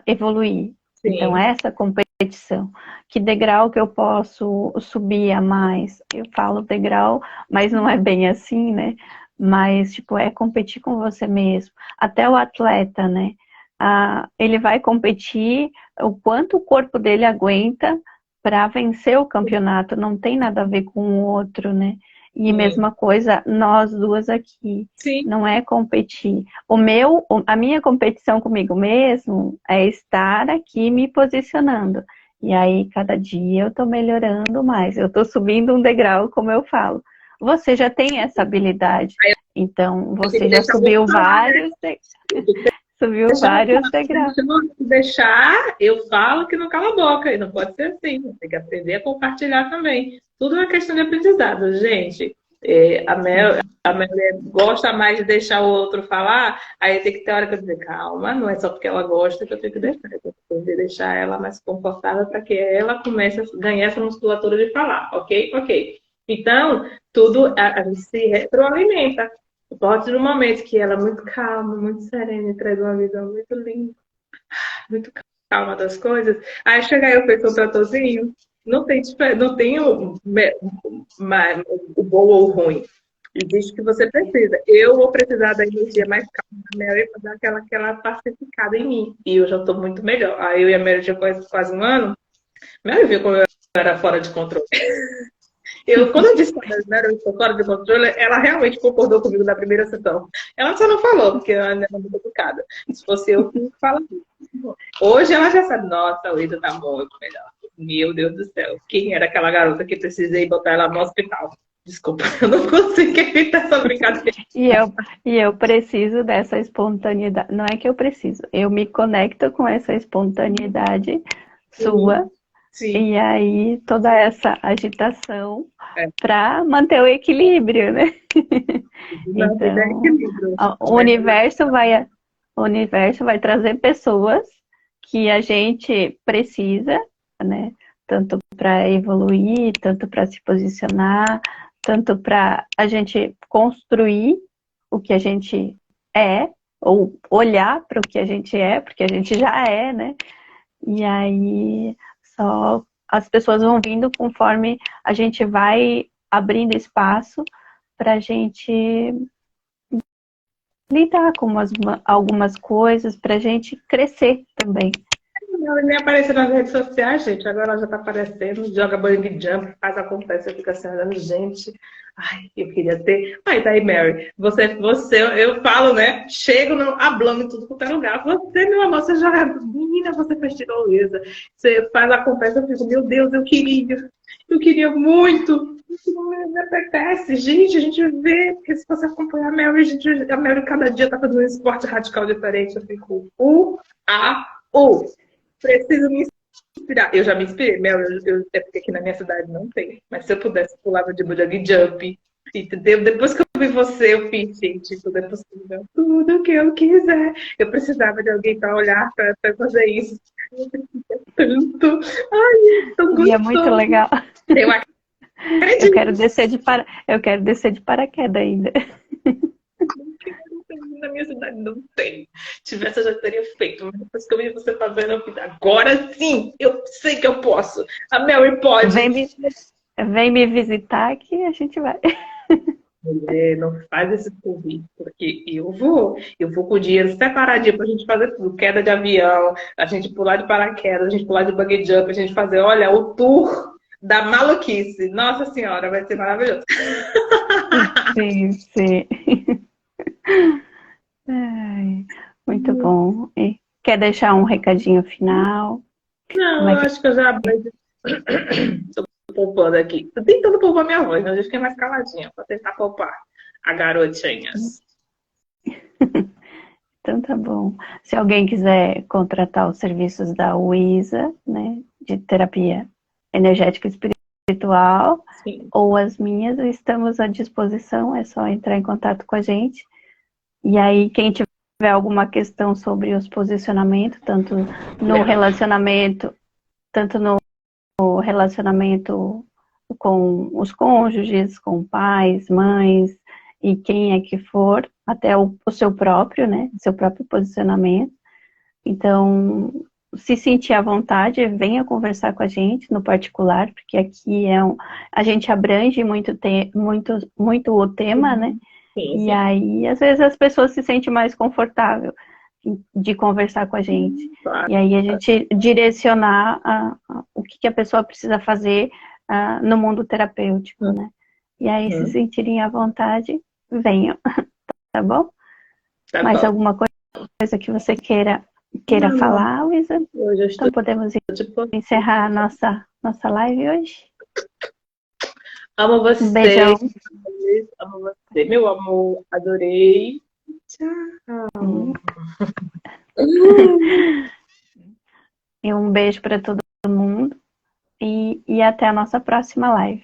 evoluir? Então, sim, essa competição. Que degrau que eu posso subir a mais? Eu falo degrau, mas não é bem assim, né? Mas, tipo, é competir com você mesmo. Até o atleta, né? Ele vai competir o quanto o corpo dele aguenta para vencer o campeonato. Não tem nada a ver com o outro, né? E sim, mesma coisa, nós duas aqui. sim. Não é competir. A minha competição comigo mesmo é estar aqui me posicionando. E aí, cada dia eu tô melhorando mais. Eu tô subindo um degrau, como eu falo. Você já tem essa habilidade. Aí Então, eu tenho você que já deixar o outro subiu falar, né? vários, Eu tenho que subiu deixar o outro vários falar. degraus. Se não deixar, eu falo que não cala a boca. E não pode ser assim. Tem que aprender a compartilhar também. Tudo é uma questão de aprendizado, gente. A Mel gosta mais de deixar o outro falar, aí tem que ter hora que eu dizer, calma, não é só porque ela gosta que eu tenho que deixar. Eu tenho que deixar ela mais confortável para que ela comece a ganhar essa musculatura de falar, ok? Ok. Então, tudo a gente se retroalimenta. Pode no momento que ela é muito calma, muito serena e traz uma visão muito linda, muito calma das coisas. Aí chega eu feito um tratorzinho, não tem o bom ou o ruim. Existe o que você precisa. Eu vou precisar da energia mais calma da Mary para dar aquela pacificada em mim. E eu já estou muito melhor. Aí eu e a Mary já conhecemos quase um ano. Mary viu como eu era fora de controle. Quando eu disse para a Mary eu estou fora de controle, ela realmente concordou comigo na primeira sessão. Ela só não falou, porque ela ainda é muito educada. Se fosse eu que falaria. Hoje ela já sabe, nossa, o Ida tá muito melhor. Meu Deus do céu. Quem era aquela garota que precisei botar ela no hospital? Desculpa, eu não consigo evitar essa brincadeira. E eu, e eu preciso dessa espontaneidade. Não é que eu preciso, eu me conecto com essa espontaneidade sua. Sim, sim. E aí, toda essa agitação É, para manter o equilíbrio, né? na vida é Então, equilíbrio. o o universo vai trazer pessoas que a gente precisa, né? Tanto para evoluir, tanto para se posicionar, tanto para a gente construir o que a gente é, ou olhar para o que a gente é, porque a gente já é, né? E aí só as pessoas vão vindo conforme a gente vai abrindo espaço para a gente lidar com algumas coisas, para a gente crescer também. Ela nem apareceu nas redes sociais, gente. Agora ela já tá aparecendo, joga bungee jump, faz acontece, eu fico assim, olhando, gente. Ai, eu queria ter. Aí daí, Mary, eu falo, né? Chego no, hablando em tudo quanto é lugar. Você, meu amor, você joga. Menina, você fez tirolesa. Você faz a conversa, eu fico, meu Deus, eu queria muito. Isso não me apetece. Gente, a gente vê, porque se você acompanhar a Mary, a Mary cada dia tá fazendo um esporte radical diferente. Eu fico, preciso me inspirar. Eu já me inspirei, é porque aqui na minha cidade não tem. Mas se eu pudesse, pulava de bungee jump. Entendeu? Depois que eu vi você, eu fiz, gente, tudo é possível. Tudo que eu quiser. Eu precisava de alguém para olhar, para fazer isso. Tanto. Ai, tão E é muito gostoso. legal. Eu acredito. Eu quero descer de paraquedas ainda. Na minha cidade não tem. Tivesse, eu já teria feito. Mas depois que eu vi você fazendo, eu fiz, agora sim, eu sei que eu posso. A Mary pode. Vem me visitar que a gente vai. Mulher, não faz esse convite, porque eu vou com o dinheiro separadinho pra gente fazer tudo, queda de avião, a gente pular de paraquedas, a gente pular de bungee jump, a gente fazer, olha, o tour da maluquice. Nossa Senhora, vai ser maravilhoso. Sim, sim. Ai, muito bom. E quer deixar um recadinho final? Como Não, é eu que... acho que eu já tô poupando aqui. Tô tentando poupar minha voz, mas eu fiquei mais caladinha pra tentar poupar a garotinhas. Então tá bom. Se alguém quiser contratar os serviços da Uisa, né, de terapia energética e espiritual, Sim. ou as minhas, estamos à disposição, é só entrar em contato com a gente. E aí, quem tiver alguma questão sobre os posicionamentos, tanto no relacionamento com os cônjuges, com pais, mães, e quem é que for, até o seu próprio, né, seu próprio posicionamento. Então, se sentir à vontade, venha conversar com a gente no particular, porque aqui a gente abrange muito o tema, né? Sim, E sim. aí, às vezes, as pessoas se sentem mais confortável de conversar com a gente. Claro. E aí a gente direcionar o que a pessoa precisa fazer no mundo terapêutico, né? E aí, se sentirem à vontade, venham, tá bom? Tá Mais bom. alguma coisa que você queira Não, falar, Luísa? hoje eu estou Então podemos tipo, encerrar a nossa live hoje? amo Um você, beijão. amo você, meu amor, adorei. Tchau. E um beijo para todo mundo. E até a nossa próxima live.